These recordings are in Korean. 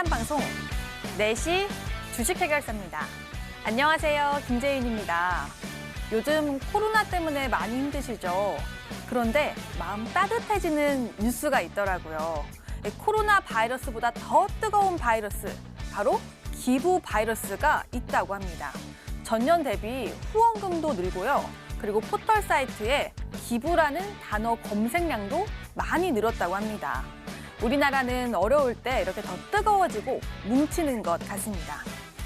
상담 방송 4시 주식 해결사입니다. 안녕하세요. 김재인입니다. 요즘 코로나 때문에 많이 힘드시죠? 그런데 마음 따뜻해지는 뉴스가 있더라고요. 코로나 바이러스보다 더 뜨거운 바이러스, 바로 기부 바이러스가 있다고 합니다. 전년 대비 후원금도 늘고요. 그리고 포털 사이트에 기부라는 단어 검색량도 많이 늘었다고 합니다. 우리나라는 어려울 때 이렇게 더 뜨거워지고 뭉치는 것 같습니다.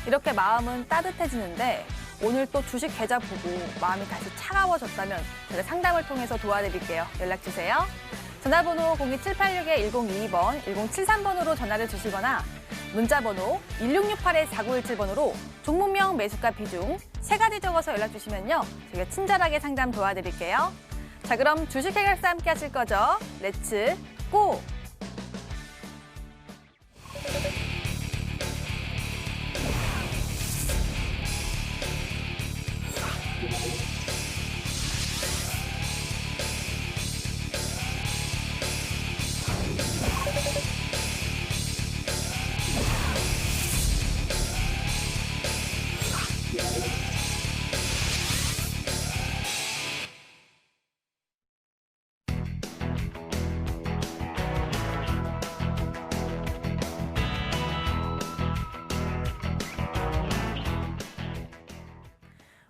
이렇게 마음은 따뜻해지는데 오늘 또 주식 계좌 보고 마음이 다시 차가워졌다면 제가 상담을 통해서 도와드릴게요. 연락주세요. 전화번호 02786-1022번, 1073번으로 전화를 주시거나 문자번호 1668-4917번으로 종목명, 매수가, 비중 3가지 적어서 연락주시면요. 제가 친절하게 상담 도와드릴게요. 자, 그럼 주식 해결사 함께 하실 거죠? 렛츠 고!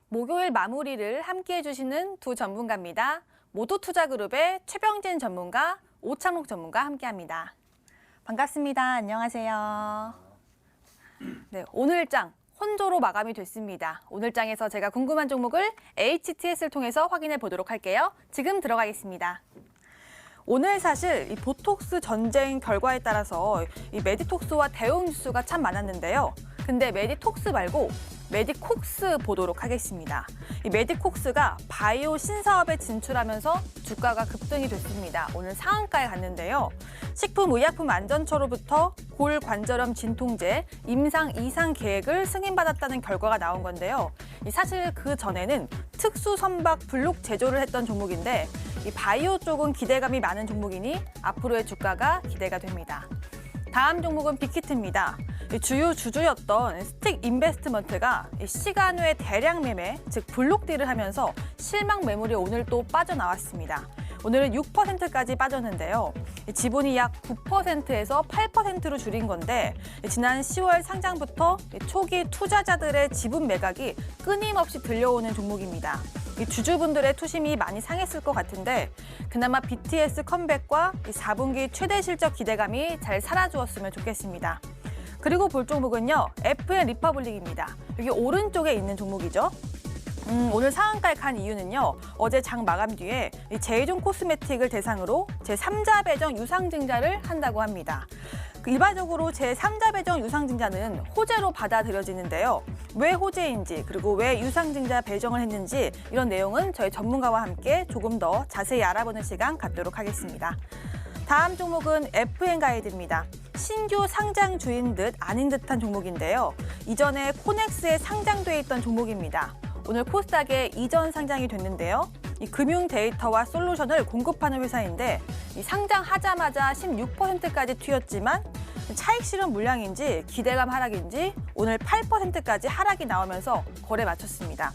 목요일 마무리를 함께해 주시는 두 전문가입니다. 모두투자그룹의 최병진 전문가, 오창록 전문가 함께합니다. 반갑습니다. 안녕하세요. 네, 오늘 장 혼조로 마감이 됐습니다. 오늘 장에서 제가 궁금한 종목을 HTS를 통해서 확인해 보도록 할게요. 지금 들어가겠습니다. 오늘 사실 이 보톡스 전쟁 결과에 따라서 이 메디톡스와 대응 뉴스가 참 많았는데요. 근데 메디톡스 말고 메디콕스 보도록 하겠습니다. 이 메디콕스가 바이오 신사업에 진출하면서 주가가 급등이 됐습니다. 오늘 상한가에 갔는데요. 식품의약품안전처로부터 골관절염 진통제 임상 이상 계획을 승인받았다는 결과가 나온 건데요. 사실 그 전에는 특수 선박 블록 제조를 했던 종목인데 이 바이오 쪽은 기대감이 많은 종목이니 앞으로의 주가가 기대가 됩니다. 다음 종목은 빅히트입니다. 주요 주주였던 스틱 인베스트먼트가 시간 외 대량 매매, 즉 블록딜을 하면서 실망 매물이 오늘 또 빠져나왔습니다. 오늘은 6%까지 빠졌는데요. 지분이 약 9%에서 8%로 줄인 건데 지난 10월 상장부터 초기 투자자들의 지분 매각이 끊임없이 들려오는 종목입니다. 주주분들의 투심이 많이 상했을 것 같은데 그나마 BTS 컴백과 4분기 최대 실적 기대감이 잘 살아주었으면 좋겠습니다. 그리고 볼 종목은요, FN 리퍼블릭입니다. 여기 오른쪽에 있는 종목이죠. 오늘 상한가에 간 이유는요, 어제 장 마감 뒤에 제이종 코스메틱을 대상으로 제3자 배정 유상증자를 한다고 합니다. 일반적으로 제3자 배정 유상증자는 호재로 받아들여지는데요. 왜 호재인지 그리고 왜 유상증자 배정을 했는지 이런 내용은 저희 전문가와 함께 조금 더 자세히 알아보는 시간 갖도록 하겠습니다. 다음 종목은 FN가이드입니다. 신규 상장주인 듯 아닌 듯한 종목인데요. 이전에 코넥스에 상장돼 있던 종목입니다. 오늘 코스닥에 이전 상장이 됐는데요. 이 금융 데이터와 솔루션을 공급하는 회사인데 이 상장하자마자 16%까지 튀었지만 차익 실현 물량인지 기대감 하락인지 오늘 8%까지 하락이 나오면서 거래 마쳤습니다.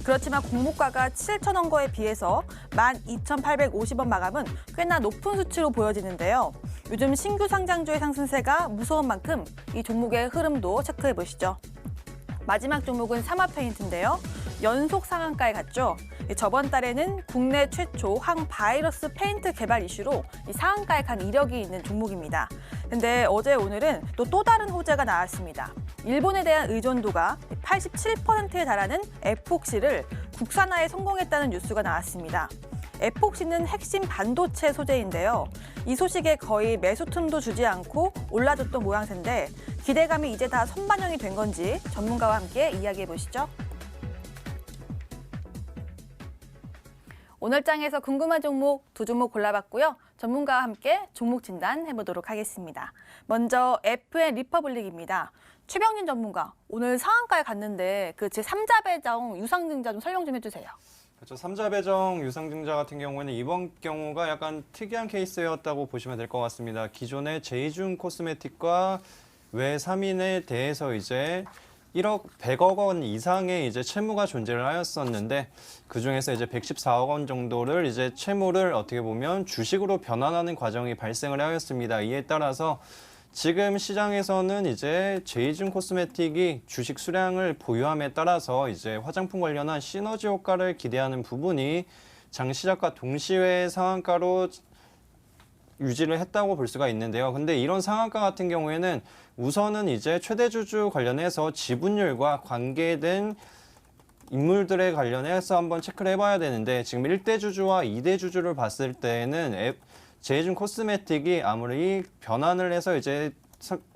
그렇지만 공모가가 7,000원 거에 비해서 12,850원 마감은 꽤나 높은 수치로 보여지는데요. 요즘 신규 상장주의 상승세가 무서운 만큼 이 종목의 흐름도 체크해 보시죠. 마지막 종목은 삼화페인트인데요. 연속 상한가에 갔죠. 저번 달에는 국내 최초 항바이러스 페인트 개발 이슈로 이 상한가에 간 이력이 있는 종목입니다. 근데 어제 오늘은 또 다른 호재가 나왔습니다. 일본에 대한 의존도가 87%에 달하는 에폭시를 국산화에 성공했다는 뉴스가 나왔습니다. 에폭시는 핵심 반도체 소재인데요. 이 소식에 거의 매수 틈도 주지 않고 올라줬던 모양새인데 기대감이 이제 다 선반영이 된 건지 전문가와 함께 이야기해 보시죠. 오늘 장에서 궁금한 종목 두 종목 골라봤고요. 전문가와 함께 종목 진단해보도록 하겠습니다. 먼저 FN 리퍼블릭입니다. 최병진 전문가, 오늘 상한가에 갔는데 그 제3자 배정 유상증자 좀 설명 좀 해주세요. 그렇죠. 3자 배정 유상증자 같은 경우에는 이번 경우가 약간 특이한 케이스였다고 보시면 될 것 같습니다. 기존의 제이준 코스메틱과 외 3인에 대해서 이제 1억 100억 원 이상의 이제 채무가 존재를 하였었는데 그 중에서 이제 114억 원 정도를 이제 채무를 어떻게 보면 주식으로 변환하는 과정이 발생을 하였습니다. 이에 따라서 지금 시장에서는 이제 제이준 코스메틱이 주식 수량을 보유함에 따라서 이제 화장품 관련한 시너지 효과를 기대하는 부분이 장 시작과 동시에 상한가로 유지를 했다고 볼 수가 있는데요. 근데 이런 상한가 같은 경우에는 우선은 이제 최대 주주 관련해서 지분율과 관계된 인물들에 관련해서 한번 체크를 해봐야 되는데 지금 1대 주주와 2대 주주를 봤을 때는 제이준 코스메틱이 아무리 변환을 해서 이제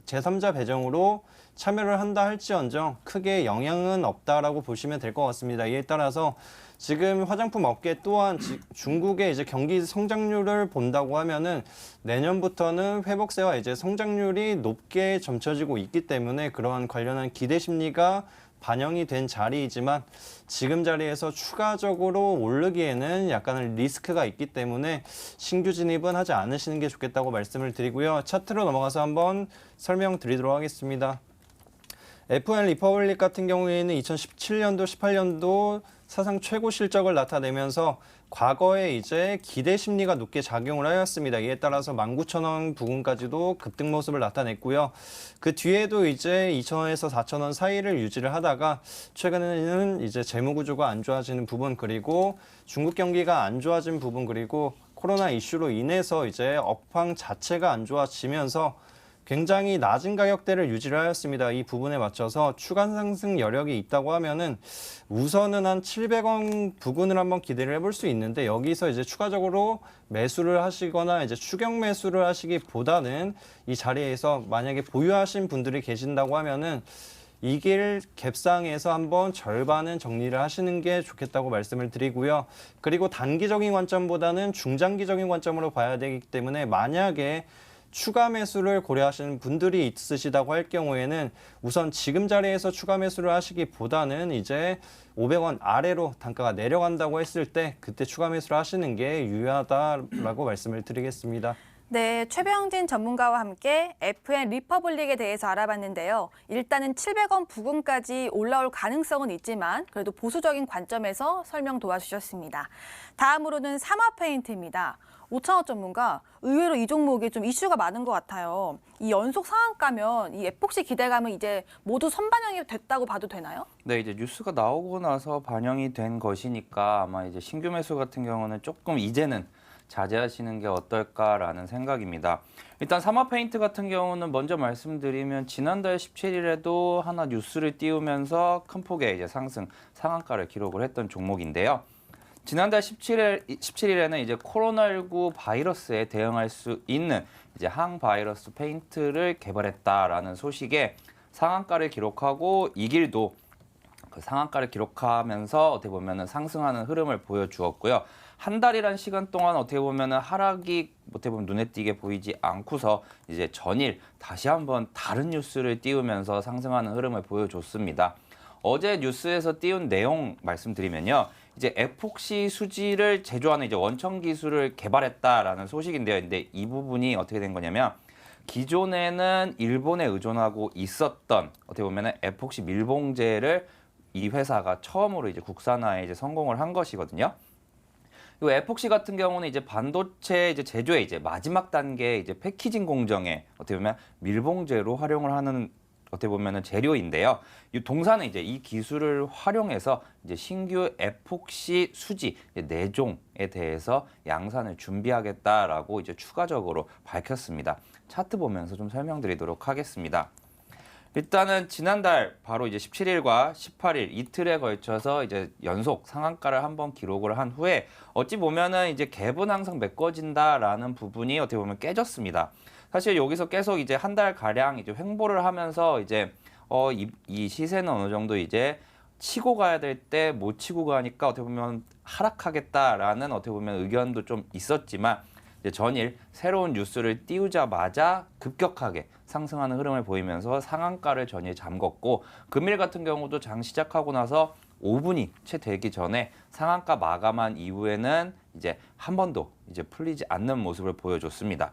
제3자 배정으로 참여를 한다 할지언정 크게 영향은 없다라고 보시면 될 것 같습니다. 이에 따라서 지금 화장품 업계 또한 중국의 이제 경기 성장률을 본다고 하면은 내년부터는 회복세와 이제 성장률이 높게 점쳐지고 있기 때문에 그러한 관련한 기대 심리가 반영이 된 자리이지만 지금 자리에서 추가적으로 오르기에는 약간의 리스크가 있기 때문에 신규 진입은 하지 않으시는 게 좋겠다고 말씀을 드리고요. 차트로 넘어가서 한번 설명드리도록 하겠습니다. FN 리퍼블릭 같은 경우에는 2017년도, 18년도 사상 최고 실적을 나타내면서 과거에 이제 기대 심리가 높게 작용을 하였습니다. 이에 따라서 19,000원 부근까지도 급등 모습을 나타냈고요. 그 뒤에도 이제 2,000원에서 4,000원 사이를 유지를 하다가 최근에는 이제 재무 구조가 안 좋아지는 부분 그리고 중국 경기가 안 좋아진 부분 그리고 코로나 이슈로 인해서 이제 업황 자체가 안 좋아지면서 굉장히 낮은 가격대를 유지를 하였습니다. 이 부분에 맞춰서 추가 상승 여력이 있다고 하면은 우선은 한 700원 부근을 한번 기대를 해볼 수 있는데 여기서 이제 추가적으로 매수를 하시거나 이제 추격 매수를 하시기보다는 이 자리에서 만약에 보유하신 분들이 계신다고 하면은 이 길 갭상에서 한번 절반은 정리를 하시는 게 좋겠다고 말씀을 드리고요. 그리고 단기적인 관점보다는 중장기적인 관점으로 봐야 되기 때문에 만약에 추가 매수를 고려하시는 분들이 있으시다고 할 경우에는 우선 지금 자리에서 추가 매수를 하시기보다는 이제 500원 아래로 단가가 내려간다고 했을 때 그때 추가 매수를 하시는 게 유효하다라고 말씀을 드리겠습니다. 네, 최병진 전문가와 함께 FN 리퍼블릭에 대해서 알아봤는데요. 일단은 700원 부근까지 올라올 가능성은 있지만 그래도 보수적인 관점에서 설명 도와주셨습니다. 다음으로는 삼화페인트입니다. 오창호 전문가, 의외로 이 종목이 좀 이슈가 많은 것 같아요. 이 연속 상한가면 이 에폭시 기대감은 이제 모두 선반영이 됐다고 봐도 되나요? 네, 이제 뉴스가 나오고 나서 반영이 된 것이니까 아마 이제 신규 매수 같은 경우는 조금 이제는 자제하시는 게 어떨까라는 생각입니다. 일단 삼화페인트 같은 경우는 먼저 말씀드리면 지난달 17일에도 하나 뉴스를 띄우면서 큰 폭의 이제 상한가를 기록을 했던 종목인데요. 지난달 17일에는 이제 코로나19 바이러스에 대응할 수 있는 이제 항바이러스 페인트를 개발했다라는 소식에 상한가를 기록하고 이 길도 그 상한가를 기록하면서 어떻게 보면은 상승하는 흐름을 보여주었고요. 한 달이란 시간 동안 어떻게 보면은 하락이 어떻게 보면 눈에 띄게 보이지 않고서 이제 전일 다시 한번 다른 뉴스를 띄우면서 상승하는 흐름을 보여줬습니다. 어제 뉴스에서 띄운 내용 말씀드리면요. 이제 에폭시 수지를 제조하는 이제 원천 기술을 개발했다라는 소식인데요. 근데 이 부분이 어떻게 된 거냐면 기존에는 일본에 의존하고 있었던 어떻게 보면은 에폭시 밀봉제를 이 회사가 처음으로 이제 국산화에 이제 성공을 한 것이거든요. 이 에폭시 같은 경우는 이제 반도체 이제 제조의 이제 마지막 단계 이제 패키징 공정에 어떻게 보면 밀봉제로 활용을 하는 어떻게 보면은 재료인데요. 이 동사는 이제 이 기술을 활용해서 이제 신규 에폭시 수지 4종에 대해서 양산을 준비하겠다라고 이제 추가적으로 밝혔습니다. 차트 보면서 좀 설명드리도록 하겠습니다. 일단은 지난달 바로 이제 17일과 18일 이틀에 걸쳐서 이제 연속 상한가를 한번 기록을 한 후에 어찌 보면은 이제 갭은 항상 메꿔진다라는 부분이 어떻게 보면 깨졌습니다. 사실 여기서 계속 이제 한 달 가량 이제 횡보를 하면서 이제 이 시세는 어느 정도 이제 치고 가야 될 때 못 치고 가니까 어떻게 보면 하락하겠다라는 어떻게 보면 의견도 좀 있었지만 이제 전일 새로운 뉴스를 띄우자마자 급격하게 상승하는 흐름을 보이면서 상한가를 전일 잠궜고 금일 같은 경우도 장 시작하고 나서 5분이 채 되기 전에 상한가 마감한 이후에는 이제 한 번도 이제 풀리지 않는 모습을 보여줬습니다.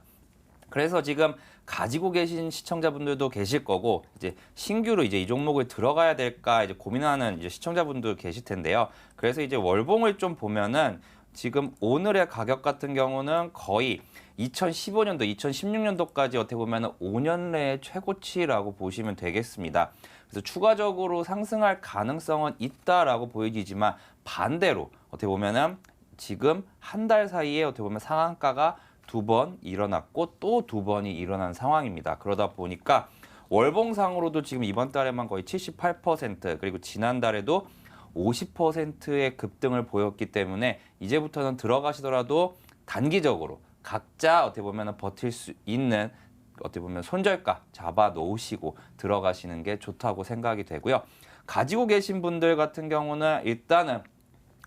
그래서 지금 가지고 계신 시청자분들도 계실 거고 이제 신규로 이제 이 종목을 들어가야 될까 이제 고민하는 이제 시청자분들 계실 텐데요. 그래서 이제 월봉을 좀 보면은 지금 오늘의 가격 같은 경우는 거의 2015년도, 2016년도까지 어떻게 보면 5년 내의 최고치라고 보시면 되겠습니다. 그래서 추가적으로 상승할 가능성은 있다라고 보여지지만 반대로 어떻게 보면은 지금 한 달 사이에 어떻게 보면 상한가가 2번 일어났고 또 2번이 일어난 상황입니다. 그러다 보니까 월봉상으로도 지금 이번 달에만 거의 78% 그리고 지난달에도 50%의 급등을 보였기 때문에 이제부터는 들어가시더라도 단기적으로 각자 어떻게 보면 버틸 수 있는 어떻게 보면 손절가 잡아 놓으시고 들어가시는 게 좋다고 생각이 되고요. 가지고 계신 분들 같은 경우는 일단은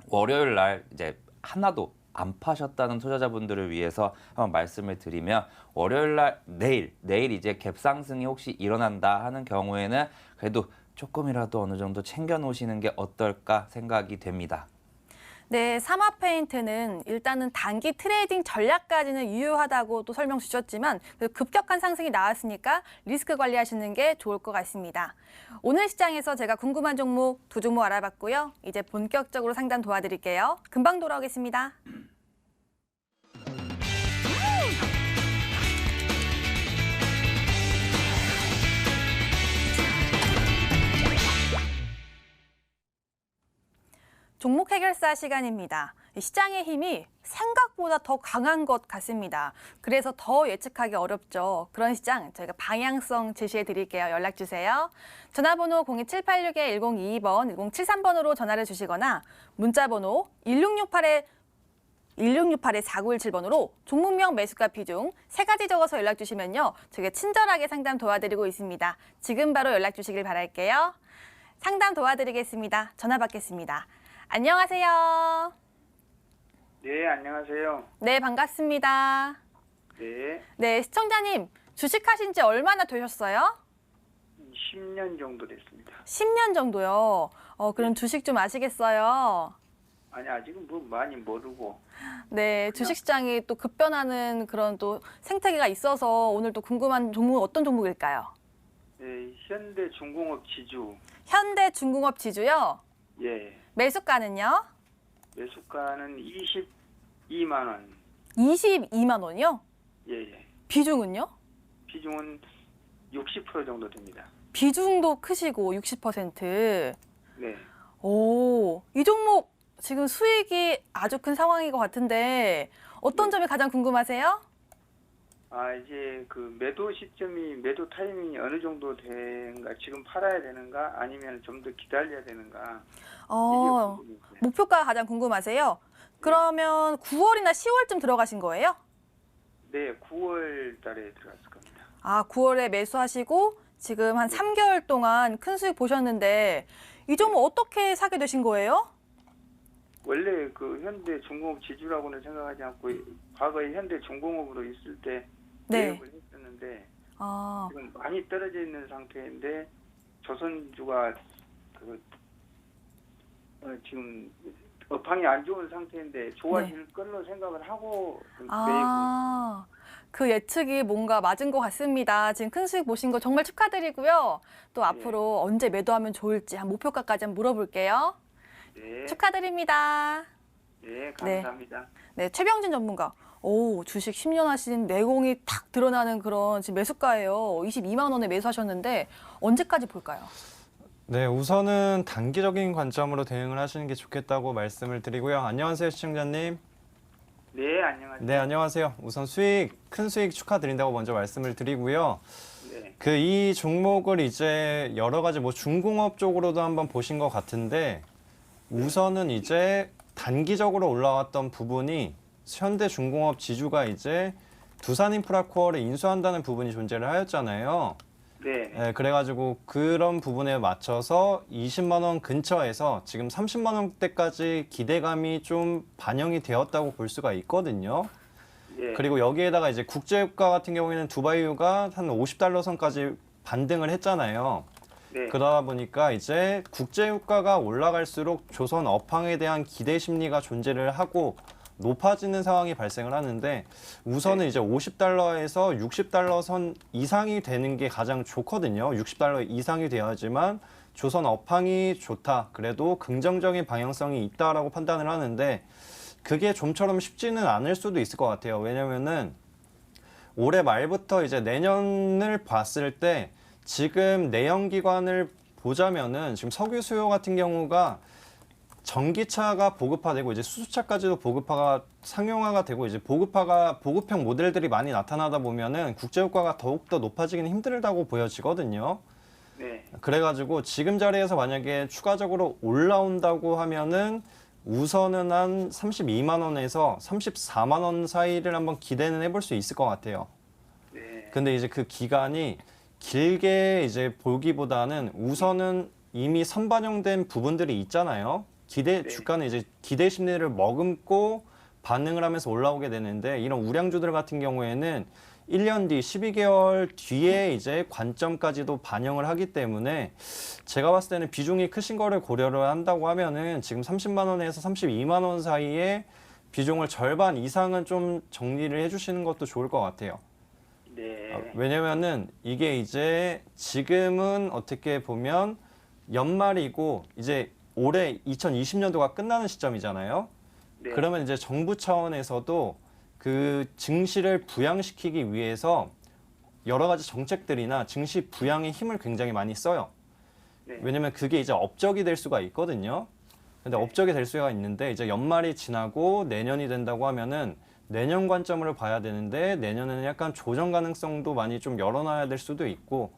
월요일 날 이제 하나도 안 파셨다는 투자자분들을 위해서 한번 말씀을 드리면 월요일 날 내일 이제 갭 상승이 혹시 일어난다 하는 경우에는 그래도 조금이라도 어느 정도 챙겨 놓으시는 게 어떨까 생각이 됩니다. 네, 사마페인트는 일단은 단기 트레이딩 전략까지는 유효하다고 또 설명 주셨지만 급격한 상승이 나왔으니까 리스크 관리하시는 게 좋을 것 같습니다. 오늘 시장에서 제가 궁금한 종목 2종목 알아봤고요. 이제 본격적으로 상담 도와드릴게요. 금방 돌아오겠습니다. 종목 해결사 시간입니다. 시장의 힘이 생각보다 더 강한 것 같습니다. 그래서 더 예측하기 어렵죠. 그런 시장 저희가 방향성 제시해 드릴게요. 연락 주세요. 전화번호 02786-1022번, 1073번으로 전화를 주시거나 문자번호 1668-4917번으로 종목명 매수가 비중 3가지 적어서 연락 주시면요. 저희가 친절하게 상담 도와드리고 있습니다. 지금 바로 연락 주시길 바랄게요. 상담 도와드리겠습니다. 전화 받겠습니다. 안녕하세요. 네, 안녕하세요. 네, 반갑습니다. 네, 네, 시청자님, 주식하신 지 얼마나 되셨어요? 10년 정도 됐습니다. 10년 정도요. 그럼 주식 좀 아시겠어요? 아니, 아직은 뭐 많이 모르고. 네, 주식시장이 또 급변하는 그런 또 생태계가 있어서 오늘 또 궁금한 종목은 어떤 종목일까요? 네, 현대중공업 지주. 현대중공업 지주요. 예, 매수가는요? 매수가는 22만 원. 22만 원이요? 예, 예. 비중은요? 비중은 60% 정도 됩니다. 비중도 크시고 60%. 네. 오, 이 종목 지금 수익이 아주 큰 상황인 것 같은데 어떤 점이 가장 궁금하세요? 아, 이제 그 매도 시점이, 매도 타이밍이 어느 정도 되는가, 지금 팔아야 되는가, 아니면 좀 더 기다려야 되는가. 이게 궁금해요. 목표가가 가장 궁금하세요? 그러면 9월이나 10월쯤 들어가신 거예요? 네, 9월 달에 들어갔을 겁니다. 아, 9월에 매수하시고 지금 한 3개월 동안 큰 수익 보셨는데 이 종목 어떻게 사게 되신 거예요? 원래 그 현대중공업 지주라고는 생각하지 않고 과거에 현대중공업으로 있을 때 네. 계획을 했었는데 아, 지금 많이 떨어져 있는 상태인데 조선주가 지금 업황이 안 좋은 상태인데 좋아질 걸로 생각을 하고 매입을. 아, 그 예측이 뭔가 맞은 것 같습니다. 지금 큰 수익 보신 거 정말 축하드리고요. 또 앞으로 언제 매도하면 좋을지 한 목표가까지 한번 물어볼게요. 네, 축하드립니다. 네, 감사합니다. 네, 최병진 전문가. 오, 주식 10년 하신 내공이 탁 드러나는 그런 지금 매수가예요. 22만 원에 매수하셨는데 언제까지 볼까요? 네, 우선은 단기적인 관점으로 대응을 하시는 게 좋겠다고 말씀을 드리고요. 안녕하세요, 시청자님. 네, 안녕하세요. 네, 안녕하세요. 우선 큰 수익 축하드린다고 먼저 말씀을 드리고요. 네, 이 종목을 이제 여러 가지 뭐 중공업 쪽으로도 한번 보신 것 같은데 우선은 이제 단기적으로 올라왔던 부분이 현대중공업 지주가 이제 두산인프라코어를 인수한다는 부분이 존재를 하였잖아요. 네, 네, 그래가지고 그런 부분에 맞춰서 20만 원 근처에서 지금 30만 원대까지 기대감이 좀 반영이 되었다고 볼 수가 있거든요. 네, 그리고 여기에다가 이제 국제유가 같은 경우에는 두바이유가 한 50달러 선까지 반등을 했잖아요. 네, 그러다 보니까 이제 국제유가가 올라갈수록 조선 업황에 대한 기대 심리가 존재를 하고 높아지는 상황이 발생을 하는데 우선은 이제 50달러에서 60달러 선 이상이 되는 게 가장 좋거든요. 60달러 이상이 돼야지만 조선 업황이 좋다. 그래도 긍정적인 방향성이 있다라고 판단을 하는데 그게 좀처럼 쉽지는 않을 수도 있을 것 같아요. 왜냐면은 올해 말부터 이제 내년을 봤을 때 지금 내연기관을 보자면은 지금 석유 수요 같은 경우가 전기차가 보급화되고 이제 수소차까지도 보급화가 상용화가 되고 이제 보급형 모델들이 많이 나타나다 보면은 국제 유가가 더욱더 높아지기는 힘들다고 보여지거든요. 네. 그래가지고 지금 자리에서 만약에 추가적으로 올라온다고 하면은 우선은 한 32만 원에서 34만 원 사이를 한번 기대는 해볼 수 있을 것 같아요. 네. 근데 이제 그 기간이 길게 이제 보기보다는 우선은 이미 선반영된 부분들이 있잖아요. 네. 주가는 이제 기대 심리를 머금고 반응을 하면서 올라오게 되는데 이런 우량주들 같은 경우에는 1년 뒤, 12개월 뒤에 이제 관점까지도 반영을 하기 때문에 제가 봤을 때는 비중이 크신 거를 고려를 한다고 하면은 지금 30만 원에서 32만 원 사이에 비중을 절반 이상은 좀 정리를 해주시는 것도 좋을 것 같아요. 네. 왜냐면은 이게 이제 지금은 어떻게 보면 연말이고 이제 올해 2020년도가 끝나는 시점이잖아요. 네. 그러면 이제 정부 차원에서도 그 증시를 부양시키기 위해서 여러 가지 정책들이나 증시 부양의 힘을 굉장히 많이 써요. 네. 왜냐면 그게 이제 업적이 될 수가 있거든요. 근데 업적이 될 수가 있는데 이제 연말이 지나고 내년이 된다고 하면은 내년 관점으로 봐야 되는데 내년에는 약간 조정 가능성도 많이 좀 열어놔야 될 수도 있고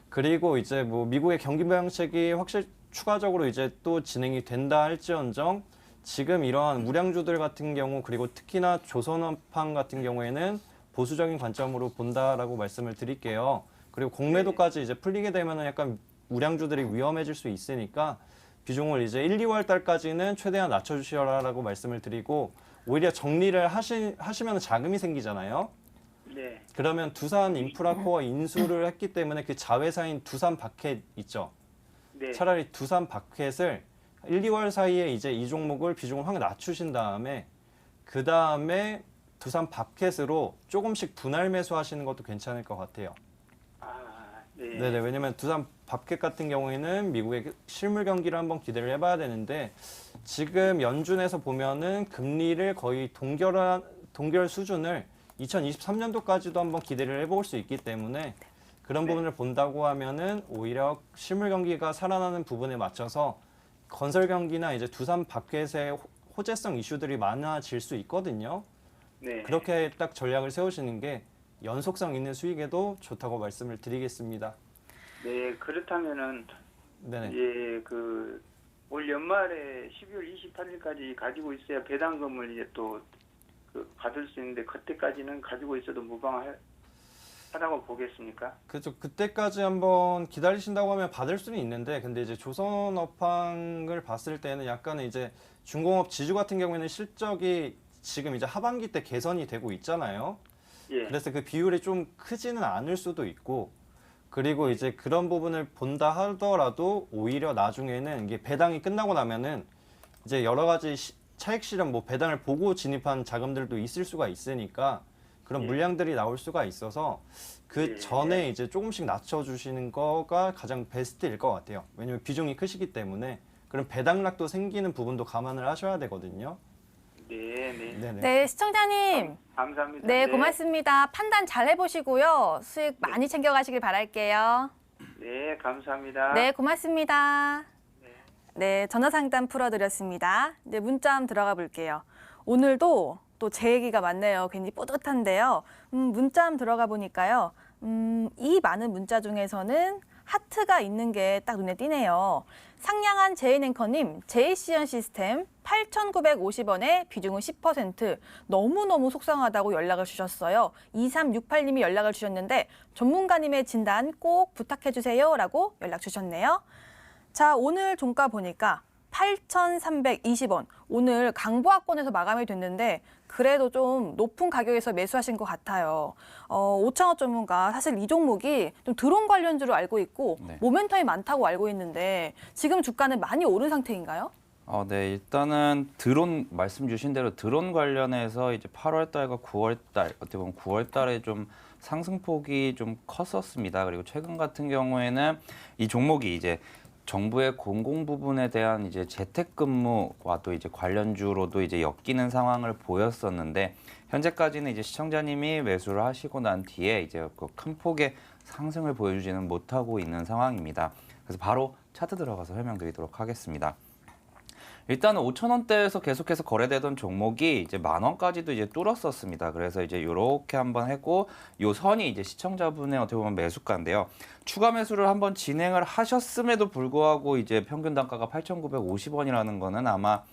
그리고 이제 뭐 미국의 경기 부양책이 확실히 추가적으로 이제 또 진행이 된다 할지언정 지금 이러한 우량주들 같은 경우 그리고 특히나 조선업황 같은 경우에는 보수적인 관점으로 본다라고 말씀을 드릴게요. 그리고 공매도까지 이제 풀리게 되면은 약간 우량주들이 위험해질 수 있으니까 비중을 이제 1, 2월 달까지는 최대한 낮춰주시라라고 말씀을 드리고 오히려 정리를 하시면 자금이 생기잖아요. 네. 그러면 두산 인프라코어 인수를 했기 때문에 그 자회사인 두산 바켓 있죠. 네. 차라리 두산 바켓을 1, 2월 사이에 이제 이 종목을 비중을 확 낮추신 다음에 그 다음에 두산 바켓으로 조금씩 분할 매수하시는 것도 괜찮을 것 같아요. 아, 네. 네네. 왜냐면 두산 바켓 같은 경우에는 미국의 실물 경기를 한번 기대를 해봐야 되는데 지금 연준에서 보면은 금리를 거의 동결 수준을 2023년도까지도 한번 기대를 해볼 수 있기 때문에 그런 네. 부분을 본다고 하면은 오히려 실물 경기가 살아나는 부분에 맞춰서 건설 경기나 이제 두산 바켓의 호재성 이슈들이 많아질 수 있거든요. 네. 그렇게 딱 전략을 세우시는 게 연속성 있는 수익에도 좋다고 말씀을 드리겠습니다. 네, 그렇다면은 네네. 이제 그 올 연말에 12월 28일까지 가지고 있어야 배당금을 이제 또 그 받을 수 있는데 그때까지는 가지고 있어도 무방하다고 보겠습니까? 그렇죠. 그때까지 한번 기다리신다고 하면 받을 수는 있는데, 근데 이제 조선업황을 봤을 때는 약간은 이제 중공업 지주 같은 경우에는 실적이 지금 이제 하반기 때 개선이 되고 있잖아요. 예. 그래서 그 비율이 좀 크지는 않을 수도 있고, 그리고 이제 그런 부분을 본다 하더라도 오히려 나중에는 이게 배당이 끝나고 나면은 이제 여러 가지 차익 실현, 뭐 배당을 보고 진입한 자금들도 있을 수가 있으니까 그런 예. 물량들이 나올 수가 있어서 그 예. 전에 이제 조금씩 낮춰주시는 거가 가장 베스트일 것 같아요. 왜냐면 비중이 크시기 때문에 그런 배당락도 생기는 부분도 감안을 하셔야 되거든요. 네, 네. 네네. 네, 시청자님. 감사합니다. 네, 고맙습니다. 판단 잘 해보시고요. 수익 많이 챙겨가시길 바랄게요. 네, 감사합니다. 네, 고맙습니다. 네, 전화 상담 풀어드렸습니다. 이제 문자 한번 들어가 볼게요. 오늘도 또 제 얘기가 많네요. 괜히 뿌듯한데요. 문자 한번 들어가 보니까요. 이 많은 문자 중에서는 하트가 있는 게 딱 눈에 띄네요. 상냥한 제인 앵커님, 제이시언 시스템 8,950원에 비중은 10%. 너무너무 속상하다고 연락을 주셨어요. 2368님이 연락을 주셨는데 전문가님의 진단 꼭 부탁해 주세요 라고 연락 주셨네요. 자, 오늘 종가 보니까 8,320원. 오늘 강보합권에서 마감이 됐는데 그래도 좀 높은 가격에서 매수하신 것 같아요. 오창호 전문가, 사실 이 종목이 좀 드론 관련주로 알고 있고 네. 모멘텀이 많다고 알고 있는데 지금 주가는 많이 오른 상태인가요? 네, 일단은 드론 말씀 주신 대로 드론 관련해서 이제 8월 달과 9월 달, 어떻게 보면 9월 달에 좀 상승폭이 좀 컸었습니다. 그리고 최근 같은 경우에는 이 종목이 이제 정부의 공공 부분에 대한 이제 재택근무와 또 이제 관련주로도 이제 엮이는 상황을 보였었는데 현재까지는 이제 시청자님이 매수를 하시고 난 뒤에 이제 그 큰 폭의 상승을 보여주지는 못하고 있는 상황입니다. 그래서 바로 차트 들어가서 설명드리도록 하겠습니다. 일단은 5,000원대에서 계속해서 거래되던 종목이 이제 10,000원까지도 이제 뚫었었습니다. 그래서 이제 이렇게 한번 했고 요 선이 이제 시청자분의 어떻게 보면 매수가인데요. 추가 매수를 한번 진행을 하셨음에도 불구하고 이제 평균 단가가 8,950원이라는 거는 아마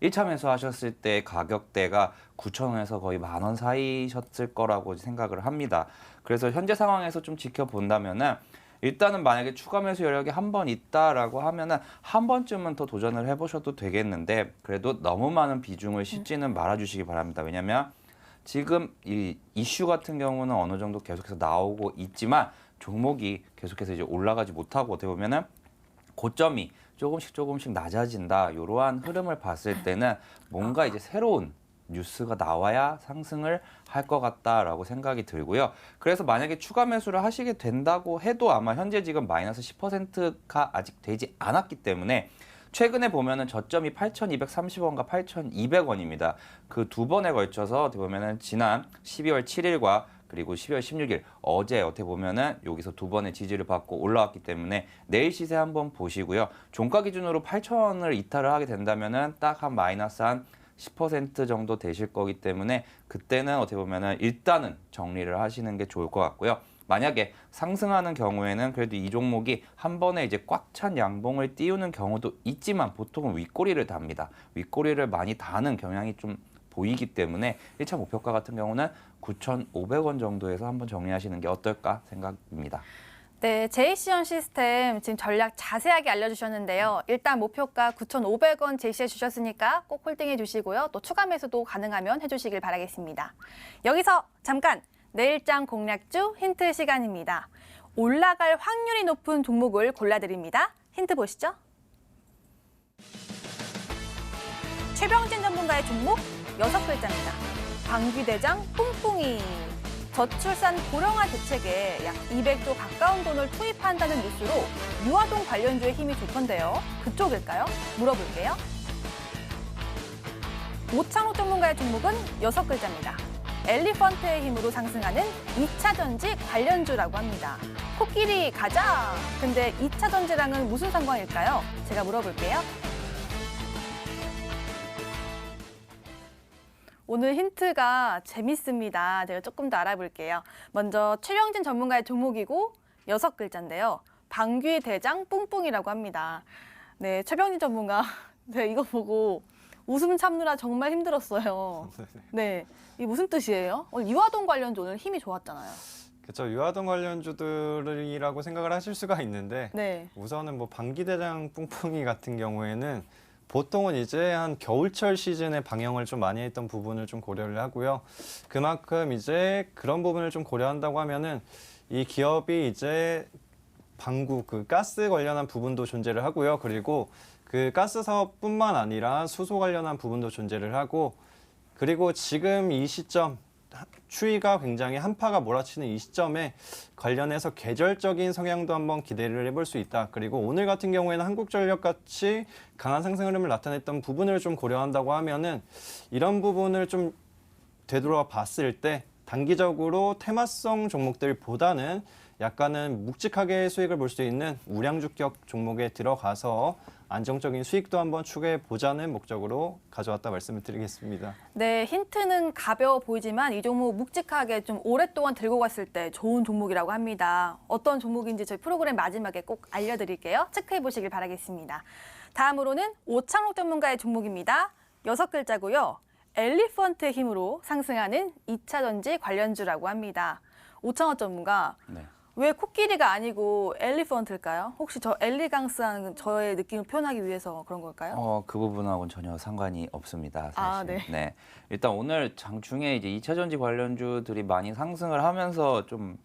1차 매수하셨을 때 가격대가 9,000원에서 거의 10,000원 사이셨을 거라고 생각을 합니다. 그래서 현재 상황에서 좀 지켜본다면은 일단은 만약에 추가 매수 여력이 한 번 있다라고 하면은 한 번쯤은 더 도전을 해보셔도 되겠는데 그래도 너무 많은 비중을 싣지는 말아주시기 바랍니다. 왜냐하면 지금 이 이슈 같은 경우는 어느 정도 계속해서 나오고 있지만 종목이 계속해서 이제 올라가지 못하고 어떻게 보면은 고점이 조금씩 낮아진다. 이러한 흐름을 봤을 때는 뭔가 이제 새로운 뉴스가 나와야 상승을 할 것 같다라고 생각이 들고요. 그래서 만약에 추가 매수를 하시게 된다고 해도 아마 현재 지금 마이너스 10%가 아직 되지 않았기 때문에 최근에 보면은 저점이 8,230원과 8,200원입니다. 그 두 번에 걸쳐서 어떻게 보면은 지난 12월 7일과 그리고 12월 16일 어제 어떻게 보면은 여기서 두 번의 지지를 받고 올라왔기 때문에 내일 시세 한번 보시고요. 종가 기준으로 8,000원을 이탈을 하게 된다면은 딱 한 마이너스 한 10% 정도 되실 거기 때문에 그때는 어떻게 보면은 일단은 정리를 하시는 게 좋을 것 같고요. 만약에 상승하는 경우에는 그래도 이 종목이 한 번에 이제 꽉 찬 양봉을 띄우는 경우도 있지만 보통은 윗꼬리를 답니다. 윗꼬리를 많이 다는 경향이 좀 보이기 때문에 1차 목표가 같은 경우는 9,500원 정도에서 한번 정리하시는 게 어떨까 생각입니다. 네, 제이시언 시스템 지금 전략 자세하게 알려주셨는데요. 일단 목표가 9,500원 제시해 주셨으니까 꼭 홀딩해 주시고요. 또 추가 매수도 가능하면 해주시길 바라겠습니다. 여기서 잠깐 내일장 공략주 힌트 시간입니다. 올라갈 확률이 높은 종목을 골라드립니다. 힌트 보시죠. 최병진 전문가의 종목 6글자입니다. 방귀대장 뿡뿡이. 저출산 고령화 대책에 약 200조 가까운 돈을 투입한다는 뉴스로 유아동 관련주의 힘이 좋던데요. 그쪽일까요? 물어볼게요. 오창록 전문가의 종목은 6글자입니다. 엘리펀트의 힘으로 상승하는 2차 전지 관련주라고 합니다. 코끼리 가자! 근데 2차 전지랑은 무슨 상관일까요? 제가 물어볼게요. 오늘 힌트가 재밌습니다. 제가 조금 더 알아볼게요. 먼저 최병진 전문가의 종목이고 6글자인데요. 방귀대장 뿡뿡이라고 합니다. 네, 최병진 전문가. 네, 이거 보고 웃음 참느라 정말 힘들었어요. 네, 이게 무슨 뜻이에요? 오늘 유아동 관련주 오늘 힘이 좋았잖아요. 그렇죠. 유아동 관련주들이라고 생각을 하실 수가 있는데 네. 우선은 뭐 방귀대장 뿡뿡이 같은 경우에는 보통은 이제 한 겨울철 시즌에 방영을 좀 많이 했던 부분을 좀 고려를 하고요. 그만큼 이제 그런 부분을 좀 고려한다고 하면은 이 기업이 이제 방구, 그 가스 관련한 부분도 존재를 하고요. 그리고 그 가스 사업뿐만 아니라 수소 관련한 부분도 존재를 하고 그리고 지금 이 시점 추위가 굉장히 한파가 몰아치는 이 시점에 관련해서 계절적인 성향도 한번 기대를 해볼 수 있다. 그리고 오늘 같은 경우에는 한국전력 같이 강한 상승 흐름을 나타냈던 부분을 좀 고려한다고 하면은 이런 부분을 좀 되돌아 봤을 때 단기적으로 테마성 종목들보다는 약간은 묵직하게 수익을 볼 수 있는 우량주격 종목에 들어가서 안정적인 수익도 한번 추가해 보자는 목적으로 가져왔다 말씀을 드리겠습니다. 네, 힌트는 가벼워 보이지만 이 종목 묵직하게 좀 오랫동안 들고 갔을 때 좋은 종목이라고 합니다. 어떤 종목인지 저희 프로그램 마지막에 꼭 알려드릴게요. 체크해 보시길 바라겠습니다. 다음으로는 오창록 전문가의 종목입니다. 6글자고요. 엘리펀트의 힘으로 상승하는 2차 전지 관련주라고 합니다. 오창록 전문가. 네. 왜 코끼리가 아니고 엘리펀트일까요? 혹시 저 엘리강스한 저의 느낌을 표현하기 위해서 그런 걸까요? 그 부분하고는 전혀 상관이 없습니다. 사실. 아, 네. 네. 일단 오늘 장중에 이제 2차 전지 관련주들이 많이 상승을 하면서 좀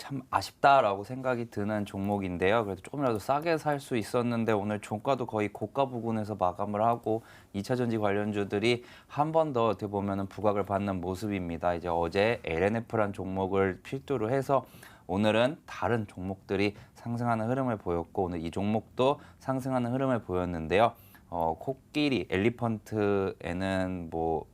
참 아쉽다라고 생각이 드는 종목인데요. 그래도 조금이라도 싸게 살 수 있었는데 오늘 종가도 거의 고가 부근에서 마감을 하고 2차 전지 관련주들이 한 번 더 어떻게 보면은 부각을 받는 모습입니다. 이제 어제 LNF라는 종목을 필두로 해서 오늘은 다른 종목들이 상승하는 흐름을 보였고 오늘 이 종목도 상승하는 흐름을 보였는데요. 코끼리, 엘리펀트에는 뭐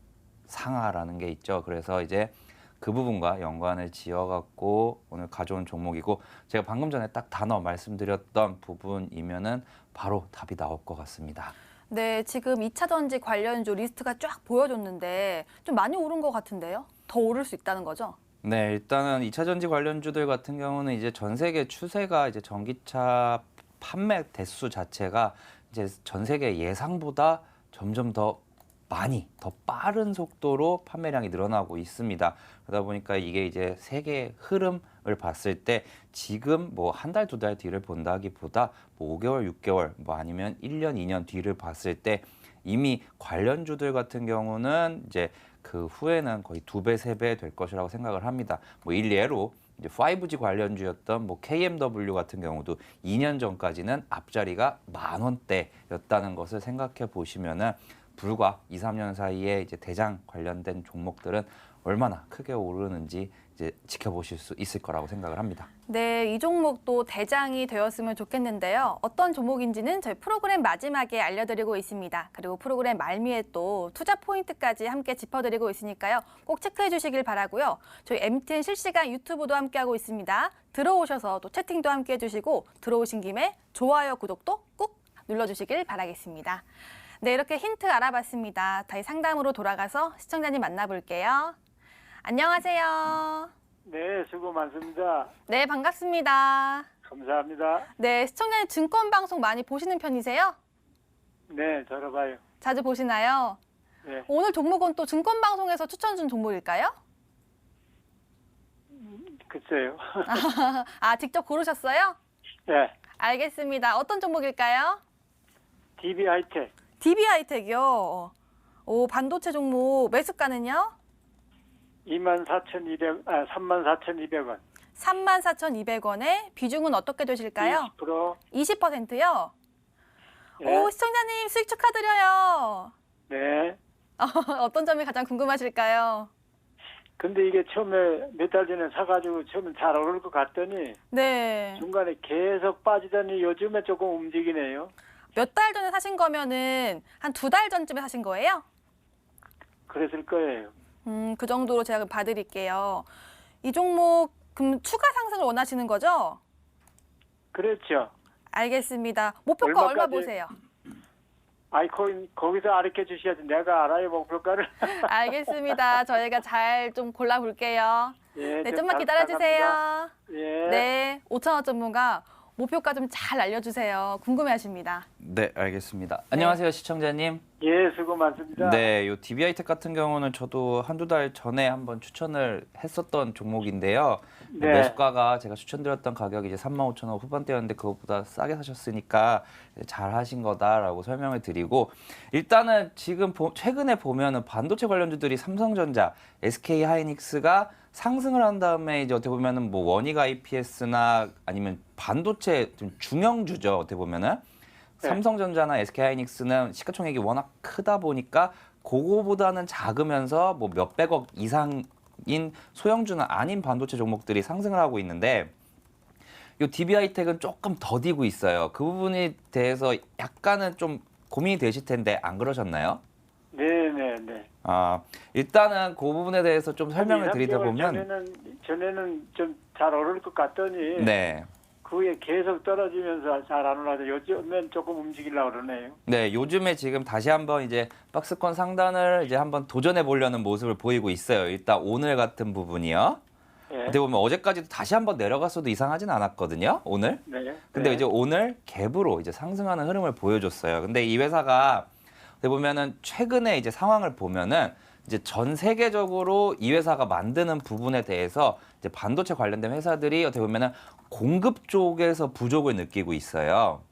상하라는 게 있죠. 그래서 이제 그 부분과 연관을 지어갖고 오늘 가져온 종목이고 제가 방금 전에 딱 단어 말씀드렸던 부분이면은 바로 답이 나올 것 같습니다. 네, 지금 2차 전지 관련주 리스트가 쫙 보여줬는데 좀 많이 오른 것 같은데요? 더 오를 수 있다는 거죠? 네, 일단은 2차 전지 관련주들 같은 경우는 이제 전 세계 추세가 이제 전기차 판매 대수 자체가 이제 전 세계 예상보다 점점 더 많이 더 빠른 속도로 판매량이 늘어나고 있습니다. 그러다 보니까 이게 이제 세계 흐름을 봤을 때 지금 뭐 한 달, 두 달 뒤를 본다기보다 뭐 5개월, 6개월 뭐 아니면 1년, 2년 뒤를 봤을 때 이미 관련주들 같은 경우는 이제 그 후에는 거의 2배, 3배 될 것이라고 생각을 합니다. 뭐 일례로 이제 5G 관련주였던 뭐 KMW 같은 경우도 2년 전까지는 앞자리가 10,000원대였다는 것을 생각해 보시면은 불과 2, 3년 사이에 이제 대장 관련된 종목들은 얼마나 크게 오르는지 이제 지켜보실 수 있을 거라고 생각을 합니다. 네, 이 종목도 대장이 되었으면 좋겠는데요. 어떤 종목인지는 저희 프로그램 마지막에 알려드리고 있습니다. 그리고 프로그램 말미에 또 투자 포인트까지 함께 짚어드리고 있으니까요. 꼭 체크해 주시길 바라고요. 저희 MTN 실시간 유튜브도 함께하고 있습니다. 들어오셔서 또 채팅도 함께 해주시고 들어오신 김에 좋아요, 구독도 꾹 눌러주시길 바라겠습니다. 네, 이렇게 힌트 알아봤습니다. 다시 상담으로 돌아가서 시청자님 만나볼게요. 안녕하세요. 네, 수고 많습니다. 네, 반갑습니다. 감사합니다. 네, 시청자님 증권 방송 많이 보시는 편이세요? 네, 들어봐요. 자주 보시나요? 네, 오늘 종목은 또 증권 방송에서 추천 준 종목일까요? 글쎄요. 아, 직접 고르셨어요? 네, 알겠습니다. 어떤 종목일까요? DB 하이텍 DB 하이텍이요. 오, 반도체 종목 매수가는요? 34,200원. 34,200원에 비중은 어떻게 되실까요? 20%. 20%요? 네, 오, 시청자님 수익 축하드려요. 네. 어떤 점이 가장 궁금하실까요? 근데 이게 처음에 몇 달 전에 사가지고 처음에 잘 오를 것 같더니 네. 중간에 계속 빠지더니 요즘에 조금 움직이네요. 몇 달 전에 사신 거면은 한 2달 전쯤에 사신 거예요? 그랬을 거예요. 그 정도로 제가 봐드릴게요. 이 종목 그럼 추가 상승을 원하시는 거죠? 그렇죠. 알겠습니다. 목표가 얼마 얼마까지? 보세요? 아이콘 거기서 가르쳐 주셔야지. 내가 알아요, 목표가를. 알겠습니다. 저희가 잘 좀 골라볼게요. 예, 네, 좀 좀만 부탁합니다. 기다려주세요. 예. 네, 5,000원 전문가 목표가 좀 잘 알려주세요. 궁금해하십니다. 네, 알겠습니다. 안녕하세요, 시청자님. 예, 수고 많습니다. 네, 요 DB하이텍 같은 경우는 저도 한두 달 전에 한번 추천을 했었던 종목인데요. 네. 매수가가 제가 추천드렸던 가격이 이제 35,000원 후반대였는데 그것보다 싸게 사셨으니까 잘 하신 거다라고 설명을 드리고 일단은 지금 최근에 보면은 반도체 관련주들이 삼성전자, SK하이닉스가 상승을 한 다음에 이제 어떻게 보면은 뭐 원익 IPS나 아니면 반도체 좀 중형주죠. 어떻게 보면은 네. 삼성전자나 SK하이닉스는 시가총액이 워낙 크다 보니까 그거보다는 작으면서 뭐 몇백억 이상인 소형주는 아닌 반도체 종목들이 상승을 하고 있는데 이 DB하이텍은 조금 더디고 있어요. 그 부분에 대해서 약간은 좀 고민이 되실 텐데 안 그러셨나요? 네. 일단은 그 부분에 대해서 좀 설명을 2, 3개월 드리다 보면 전에는 좀 잘 오를 것 같더니 네. 그 후에 계속 떨어지면서 잘 안 올라서 요즘엔 조금 움직이려고 그러네요. 네, 요즘에 지금 다시 한번 이제 박스권 상단을 이제 한번 도전해 보려는 모습을 보이고 있어요. 일단 오늘 같은 부분이요. 예. 어떻게 보면 어제까지도 다시 한번 내려갔어도 이상하진 않았거든요. 오늘. 네. 근데 네. 이제 오늘 갭으로 이제 상승하는 흐름을 보여줬어요. 근데 이 회사가 어떻게 보면은 최근에 이제 상황을 보면은 이제 전 세계적으로 이 회사가 만드는 부분에 대해서 이제 반도체 관련된 회사들이 어떻게 보면은 공급 쪽에서 부족을 느끼고 있어요.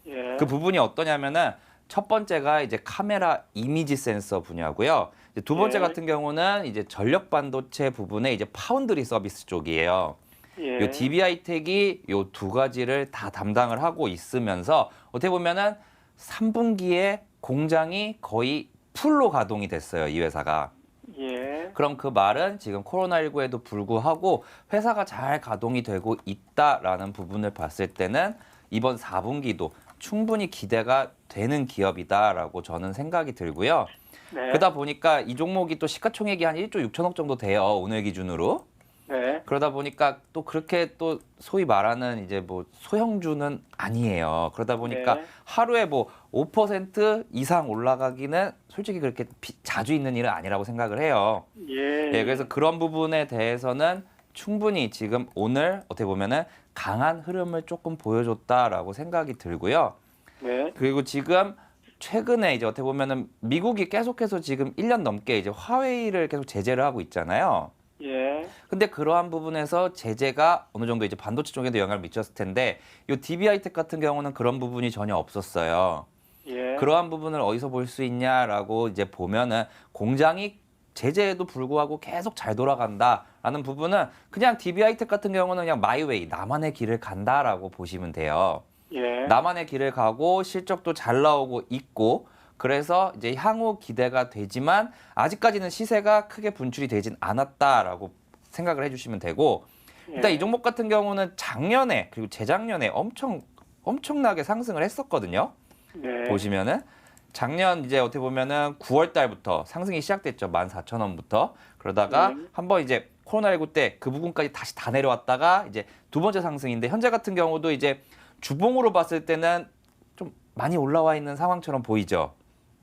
예. 그 부분이 어떠냐면은 첫 번째가 이제 카메라 이미지 센서 분야고요. 이제 두 번째 예. 같은 경우는 이제 전력 반도체 부분의 이제 파운드리 서비스 쪽이에요. 예. 요 DB하이텍이 요 두 가지를 다 담당을 하고 있으면서 어떻게 보면은 3분기에 공장이 거의 풀로 가동이 됐어요, 이 회사가. 예. 그럼 그 말은 지금 코로나19에도 불구하고 회사가 잘 가동이 되고 있다라는 부분을 봤을 때는 이번 4분기도 충분히 기대가 되는 기업이다라고 저는 생각이 들고요. 네. 그러다 보니까 이 종목이 또 시가총액이 한 1조 6천억 정도 돼요, 오늘 기준으로. 네. 그러다 보니까 또 그렇게 또 소위 말하는 이제 뭐 소형주는 아니에요. 그러다 보니까 네. 하루에 뭐 5% 이상 올라가기는 솔직히 그렇게 자주 있는 일은 아니라고 생각을 해요. 예. 예, 그래서 그런 부분에 대해서는 충분히 지금 오늘 어떻게 보면은 강한 흐름을 조금 보여줬다라고 생각이 들고요. 네. 그리고 지금 최근에 이제 어떻게 보면은 미국이 계속해서 지금 1년 넘게 이제 화웨이를 계속 제재를 하고 있잖아요. 예. 근데 그러한 부분에서 제재가 어느 정도 이제 반도체 쪽에도 영향을 미쳤을 텐데 이 DB하이텍 같은 경우는 그런 부분이 전혀 없었어요. 예. 그러한 부분을 어디서 볼 수 있냐라고 이제 보면은 공장이 제재에도 불구하고 계속 잘 돌아간다라는 부분은 그냥 DB하이텍 같은 경우는 그냥 마이웨이 나만의 길을 간다라고 보시면 돼요. 예. 나만의 길을 가고 실적도 잘 나오고 있고 그래서 이제 향후 기대가 되지만 아직까지는 시세가 크게 분출이 되진 않았다라고 생각을 해주시면 되고 일단 예. 이 종목 같은 경우는 작년에 그리고 재작년에 엄청나게 상승을 했었거든요. 네. 보시면은 작년 이제 어떻게 보면은 9월 달부터 상승이 시작됐죠. 14,000원부터. 그러다가 한번 이제 코로나19 때 그 부분까지 다시 다 내려왔다가 이제 두 번째 상승인데 현재 같은 경우도 이제 주봉으로 봤을 때는 좀 많이 올라와 있는 상황처럼 보이죠.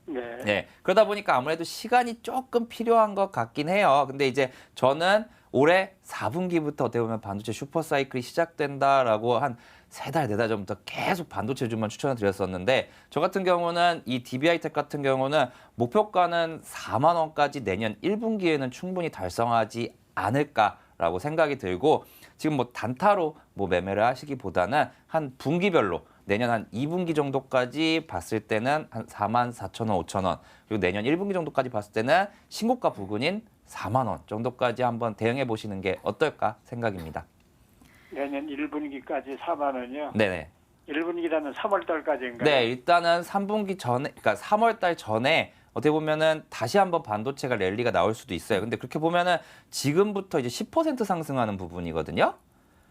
네. 네. 그러다 보니까 아무래도 시간이 조금 필요한 것 같긴 해요. 근데 이제 저는 올해 4분기부터 어떻게 보면 반도체 슈퍼사이클이 시작된다라고 한 3달, 4달 전부터 계속 반도체주만 추천을 드렸었는데 저 같은 경우는 이 DB하이텍 같은 경우는 목표가는 4만 원까지 내년 1분기에는 충분히 달성하지 않을까라고 생각이 들고 지금 뭐 단타로 뭐 매매를 하시기보다는 한 분기별로 내년 한 2분기 정도까지 봤을 때는 한 4만 4천 원, 5천 원 그리고 내년 1분기 정도까지 봤을 때는 신고가 부근인 4만 원 정도까지 한번 대응해 보시는 게 어떨까 생각입니다. 내년 1분기까지 4만 원이요. 네네. 1분기라는 3월 달까지인가요? 네, 일단은 3분기 전에, 그러니까 3월 달 전에 어떻게 보면은 다시 한번 반도체가 랠리가 나올 수도 있어요. 근데 그렇게 보면은 지금부터 이제 10% 상승하는 부분이거든요.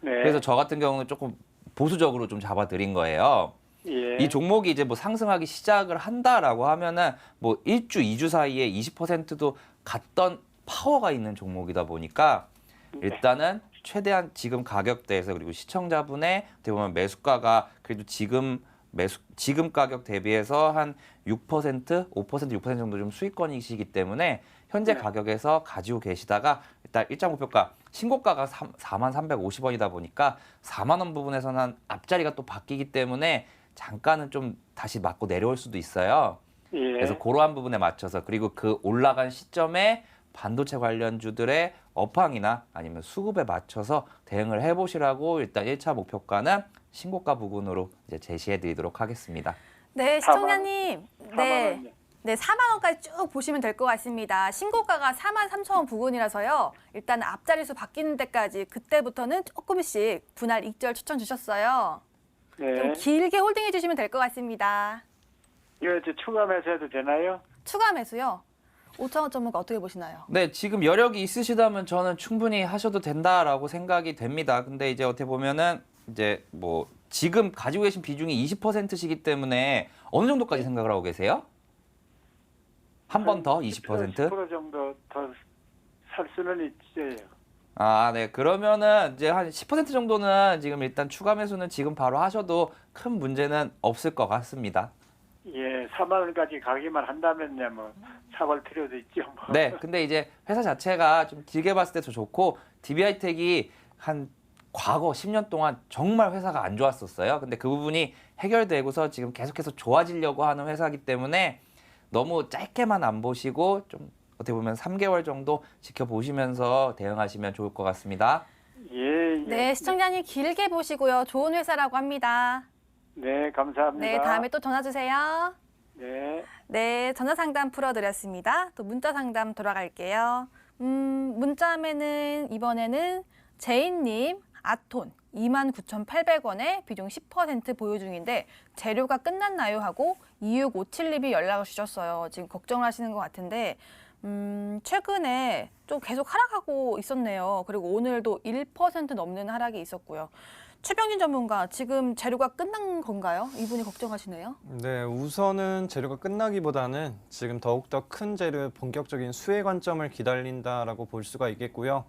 네. 그래서 저 같은 경우는 조금 보수적으로 좀 잡아드린 거예요. 예. 이 종목이 이제 뭐 상승하기 시작을 한다라고 하면은 뭐 1주, 2주 사이에 20%도 갔던 파워가 있는 종목이다 보니까 일단은 최대한 지금 가격대에서 그리고 시청자분의 어떻게 보면 매수가가 그래도 지금 가격 대비해서 한 6%, 5%, 6% 정도 좀 수익권이시기 때문에 현재 네. 가격에서 가지고 계시다가 일단 일장 목표가 신고가가 4만 350원이다 보니까 4만 원 부분에서는 앞자리가 또 바뀌기 때문에 잠깐은 좀 다시 맞고 내려올 수도 있어요. 예. 그래서 그러한 부분에 맞춰서 그리고 그 올라간 시점에 반도체 관련주들의 업황이나 아니면 수급에 맞춰서 대응을 해보시라고 일단 1차 목표가는 신고가 부근으로 이제 제시해 드리도록 하겠습니다. 네, 시청자님. 4만 네. 원이요. 네, 4만 원까지 쭉 보시면 될 것 같습니다. 신고가가 4만 3천 원 부근이라서요. 일단 앞자리수 바뀌는 데까지 그때부터는 조금씩 분할 익절 추천 주셨어요. 좀 네. 길게 홀딩해 주시면 될 것 같습니다. 이거 이제 추가 매수해도 되나요? 추가 매수요. 5천 원 전문가 어떻게 보시나요? 네, 지금 여력이 있으시다면 저는 충분히 하셔도 된다라고 생각이 됩니다. 근데 이제 어떻게 보면은 이제 뭐 지금 가지고 계신 비중이 20%시기 때문에 어느 정도까지 생각을 하고 계세요? 한 번 더 20%? 10% 정도 더 살 수는 있어요. 아, 네. 그러면은 이제 한 10% 정도는 지금 일단 추가 매수는 지금 바로 하셔도 큰 문제는 없을 것 같습니다. 예, 4만 원까지 가기만 한다면요, 뭐 사볼 필요도 있죠. 뭐. 네. 근데 이제 회사 자체가 좀 길게 봤을 때 더 좋고 DB하이텍이 한 과거 10년 동안 정말 회사가 안 좋았었어요. 근데 그 부분이 해결되고서 지금 계속해서 좋아지려고 하는 회사이기 때문에 너무 짧게만 안 보시고 좀 어떻게 보면 3개월 정도 지켜보시면서 대응하시면 좋을 것 같습니다. 예, 예. 네, 시청자님 길게 보시고요. 좋은 회사라고 합니다. 네, 감사합니다. 네, 다음에 또 전화 주세요. 네. 네, 전화 상담 풀어드렸습니다. 또 문자 상담 돌아갈게요. 문자면은 이번에는 제인님 아톤 29,800원에 비중 10% 보유 중인데 재료가 끝났나요? 하고 2657님이 연락을 주셨어요. 지금 걱정을 하시는 것 같은데 최근에 좀 계속 하락하고 있었네요. 그리고 오늘도 1% 넘는 하락이 있었고요. 최병진 전문가, 지금 재료가 끝난 건가요? 이분이 걱정하시네요. 네, 우선은 재료가 끝나기보다는 지금 더욱더 큰 재료의 본격적인 수혜 관점을 기다린다라고 볼 수가 있겠고요.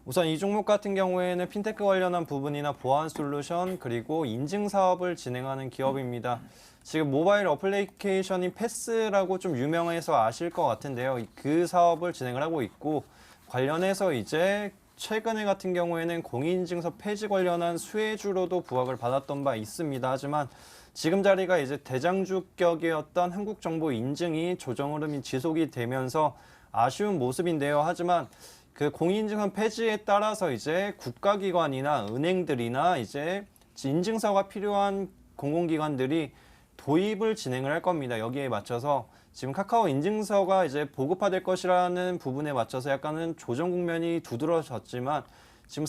우선 이 종목 같은 경우에는 핀테크 관련한 부분이나 보안 솔루션 그리고 인증 사업을 진행하는 기업입니다. 지금 모바일 어플리케이션인 패스라고 좀 유명해서 아실 것 같은데요. 그 사업을 진행을 하고 있고 관련해서 이제 최근에 같은 경우에는 공인인증서 폐지 관련한 수혜주로도 부각을 받았던 바 있습니다. 하지만 지금 자리가 이제 대장주격이었던 한국정보 인증이 조정 흐름이 지속이 되면서 아쉬운 모습인데요. 하지만 그 공인인증서 폐지에 따라서 이제 국가기관이나 은행들이나 이제 인증서가 필요한 공공기관들이 도입을 진행을 할 겁니다. 여기에 맞춰서 지금 카카오 인증서가 이제 보급화될 것이라는 부분에 맞춰서 약간은 조정 국면이 두드러졌지만 지금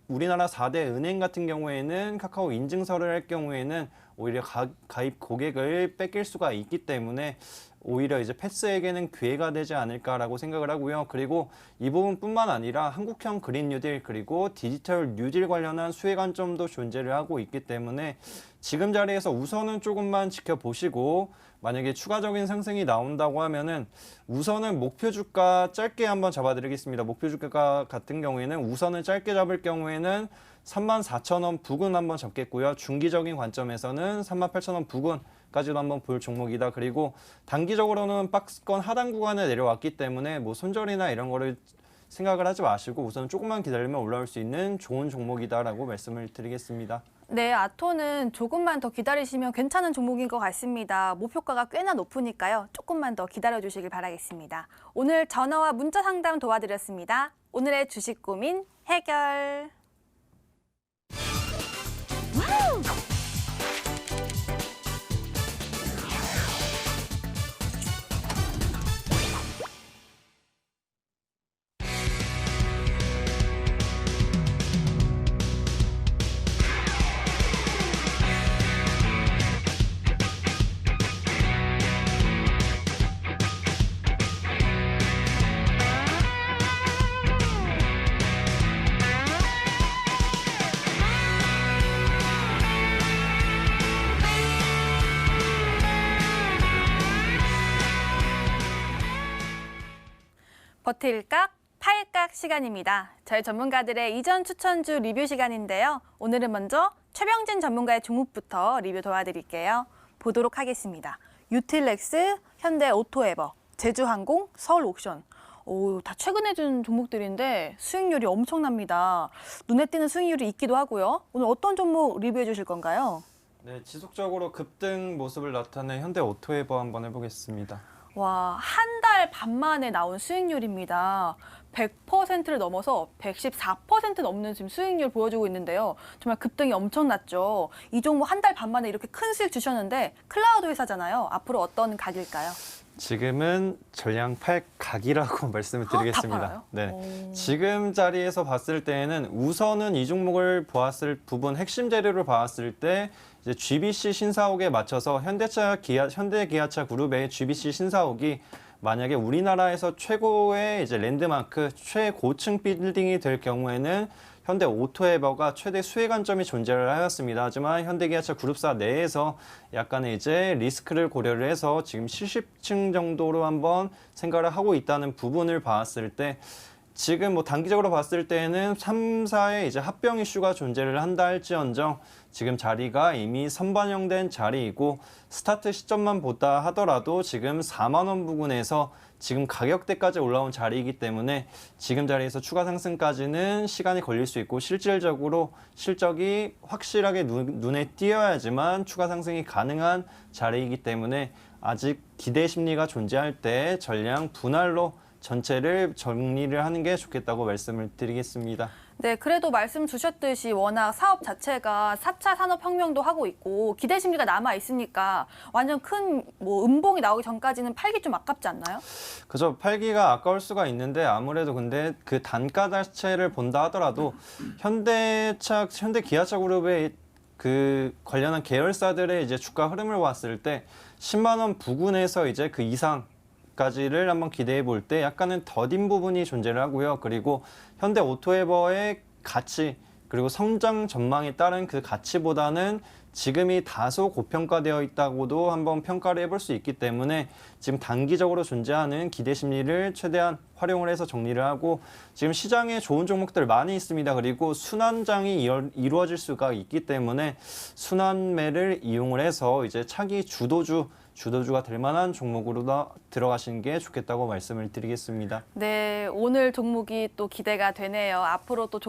우리나라 4대 은행 같은 경우에는 카카오 인증서를 할 경우에는 오히려 가입 고객을 뺏길 수가 있기 때문에 오히려 이제 패스에게는 기회가 되지 않을까라고 생각을 하고요. 그리고 이 부분뿐만 아니라 한국형 그린 뉴딜 그리고 디지털 뉴딜 관련한 수혜 관점도 존재를 하고 있기 때문에 지금 자리에서 우선은 조금만 지켜보시고 만약에 추가적인 상승이 나온다고 하면은 우선은 목표 주가 짧게 한번 잡아드리겠습니다. 목표 주가 같은 경우에는 우선은 짧게 잡을 경우에는 34,000원 부근 한번 잡겠고요. 중기적인 관점에서는 38,000원 부근까지도 한번 볼 종목이다. 그리고 단기적으로는 박스권 하단 구간에 내려왔기 때문에 뭐 손절이나 이런 거를 생각을 하지 마시고 우선 조금만 기다리면 올라올 수 있는 좋은 종목이다라고 말씀을 드리겠습니다. 네, 아토는 조금만 더 기다리시면 괜찮은 종목인 것 같습니다. 목표가가 꽤나 높으니까요. 조금만 더 기다려주시길 바라겠습니다. 오늘 전화와 문자 상담 도와드렸습니다. 오늘의 주식 고민 해결. 버틸각, 팔각 시간입니다. 저희 전문가들의 이전 추천주 리뷰 시간인데요. 오늘은 먼저 최병진 전문가의 종목부터 리뷰 도와드릴게요. 보도록 하겠습니다. 유틸렉스, 현대오토에버, 제주항공, 서울옥션. 다 최근에 준 종목들인데 수익률이 엄청납니다. 눈에 띄는 수익률이 있기도 하고요. 오늘 어떤 종목 리뷰해 주실 건가요? 네, 지속적으로 급등 모습을 나타낸 현대오토에버 한번 해보겠습니다. 와, 한 달 반 만에 나온 수익률입니다. 100%를 넘어서 114% 넘는 지금 수익률 보여주고 있는데요. 정말 급등이 엄청났죠. 이 종목 한 달 반 만에 이렇게 큰 수익 주셨는데 클라우드 회사잖아요. 앞으로 어떤 각일까요? 지금은 전량 8각이라고 말씀을 다 드리겠습니다. 팔아요? 네, 지금 자리에서 봤을 때에는 우선은 이 종목을 보았을 부분 핵심 재료를 봤을 때 이제 GBC 신사옥에 맞춰서 현대기아차 그룹의 GBC 신사옥이 만약에 우리나라에서 최고의 이제 랜드마크 최고층 빌딩이 될 경우에는 현대오토에버가 최대 수혜 관점이 존재를 하였습니다. 하지만 현대기아차 그룹사 내에서 약간의 이제 리스크를 고려를 해서 지금 70층 정도로 한번 생각을 하고 있다는 부분을 봤을 때 지금 뭐 단기적으로 봤을 때는 3사의 이제 합병 이슈가 존재를 한다 할지언정 지금 자리가 이미 선반영된 자리이고 스타트 시점만 보다 하더라도 지금 4만 원 부근에서 지금 가격대까지 올라온 자리이기 때문에 지금 자리에서 추가 상승까지는 시간이 걸릴 수 있고 실질적으로 실적이 확실하게 눈에 띄어야지만 추가 상승이 가능한 자리이기 때문에 아직 기대 심리가 존재할 때 전량 분할로 전체를 정리를 하는 게 좋겠다고 말씀을 드리겠습니다. 네, 그래도 말씀 주셨듯이 워낙 사업 자체가 4차 산업혁명도 하고 있고 기대 심리가 남아 있으니까 완전 큰 뭐 음봉이 나오기 전까지는 팔기 좀 아깝지 않나요? 그죠. 팔기가 아까울 수가 있는데 아무래도 근데 그 단가 자체를 본다 하더라도 현대기아차 그룹의 그 관련한 계열사들의 이제 주가 흐름을 봤을 때 10만 원 부근에서 이제 그 이상까지를 한번 기대해 볼 때 약간은 더딘 부분이 존재를 하고요. 그리고 현대 오토에버의 가치 그리고 성장 전망에 따른 그 가치보다는 지금이 다소 고평가되어 있다고도 한번 평가를 해볼 수 있기 때문에 지금 단기적으로 존재하는 기대 심리를 최대한 활용을 해서 정리를 하고 지금 시장에 좋은 종목들 많이 있습니다. 그리고 순환장이 이루어질 수가 있기 때문에 순환매를 이용을 해서 이제 차기 주도주가 될 만한 종목으로 들어가시는 게 좋겠다고 말씀을 드리겠습니다. 네, 오늘 종목이 또 기대가 되네요. 앞으로 또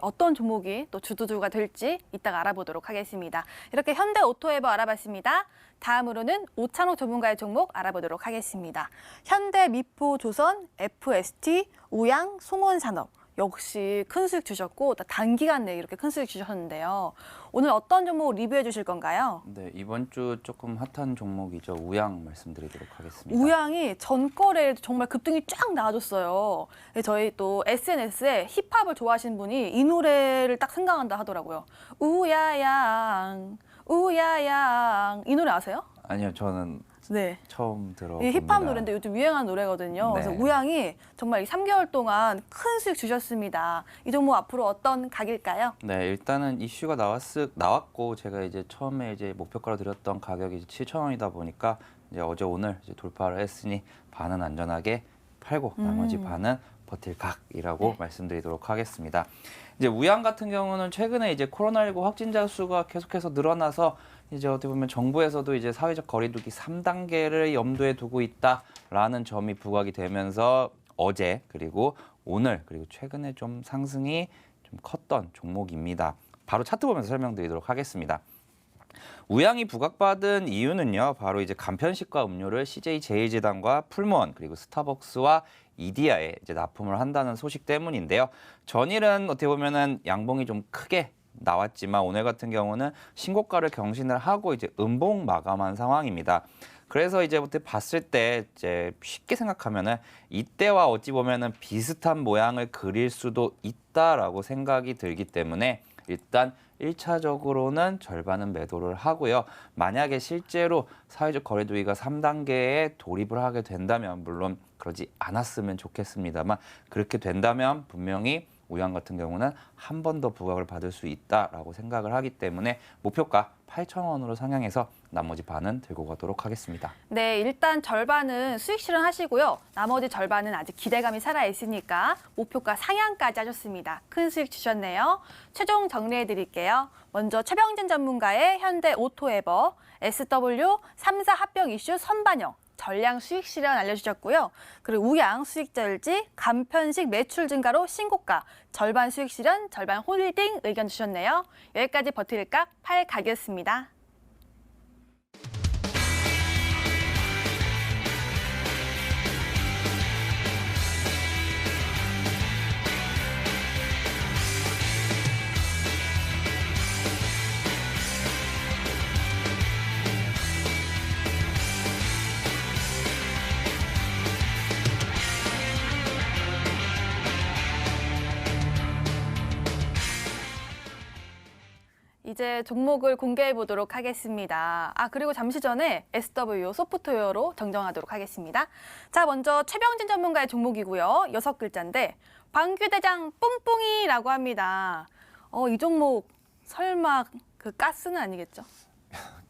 어떤 종목이 또 주도주가 될지 이따가 알아보도록 하겠습니다. 이렇게 현대 오토에버 알아봤습니다. 다음으로는 오찬호 전문가의 종목 알아보도록 하겠습니다. 현대 미포조선, FST, 우양, 송원산업. 역시 큰 수익 주셨고 단기간 내에 이렇게 큰 수익 주셨는데요. 오늘 어떤 종목 리뷰해 주실 건가요? 네, 이번 주 조금 핫한 종목이죠. 우양 말씀드리도록 하겠습니다. 우양이 전거래에 정말 급등이 쫙 나와줬어요. 저희 또 SNS에 힙합을 좋아하시는 분이 이 노래를 딱 생각한다 하더라고요. 우야양, 우야양. 이 노래 아세요? 아니요, 저는 네. 처음 들어봅니다. 이 힙합 노래인데 요즘 유행하는 노래거든요. 네. 그래서 우양이 정말 이 3개월 동안 큰 수익 주셨습니다. 이 종목 앞으로 어떤 각일까요? 네, 일단은 이슈가 나왔고 제가 이제 처음에 이제 목표가로 드렸던 가격이 이제 7,000원이다 보니까 이제 어제 오늘 이제 돌파를 했으니 반은 안전하게 팔고 나머지 반은 버틸 각이라고 네. 말씀드리도록 하겠습니다. 이제 우양 같은 경우는 최근에 이제 코로나19 확진자 수가 계속해서 늘어나서 이제 어떻게 보면 정부에서도 이제 사회적 거리두기 3단계를 염두에 두고 있다라는 점이 부각이 되면서 어제 그리고 오늘 그리고 최근에 좀 상승이 좀 컸던 종목입니다. 바로 차트 보면서 설명드리도록 하겠습니다. 우양이 부각받은 이유는요, 바로 이제 간편식과 음료를 CJ 제일제당과 풀무원 그리고 스타벅스와 이디야에 이제 납품을 한다는 소식 때문인데요. 전일은 어떻게 보면은 양봉이 좀 크게 나왔지만 오늘 같은 경우는 신고가를 경신을 하고 이제 음봉 마감한 상황입니다. 그래서 이제 봤을 때 이제 쉽게 생각하면은 이때와 어찌 보면은 비슷한 모양을 그릴 수도 있다라고 생각이 들기 때문에 일단 1차적으로는 절반은 매도를 하고요. 만약에 실제로 사회적 거리두기가 3단계에 돌입을 하게 된다면 물론 그러지 않았으면 좋겠습니다만 그렇게 된다면 분명히 우양 같은 경우는 한 번 더 부각을 받을 수 있다라고 생각을 하기 때문에 목표가 8,000원으로 상향해서 나머지 반은 들고 가도록 하겠습니다. 네, 일단 절반은 수익 실현하시고요. 나머지 절반은 아직 기대감이 살아있으니까 목표가 상향까지 하셨습니다. 큰 수익 주셨네요. 최종 정리해 드릴게요. 먼저 최병진 전문가의 현대 오토에버, SW 3사 합병 이슈 선반영, 전량 수익 실현 알려주셨고요. 그리고 우양 수익절지, 간편식 매출 증가로 신고가, 절반 수익 실현, 절반 홀딩 의견 주셨네요. 여기까지 버틸까? 8각이었습니다. 이제 종목을 공개해 보도록 하겠습니다. 그리고 잠시 전에 SW 소프트웨어로 정정하도록 하겠습니다. 자, 먼저 최병진 전문가의 종목이고요. 6글자인데 방규대장 뿡뿡이라고 합니다. 이 종목 설마 그 가스는 아니겠죠?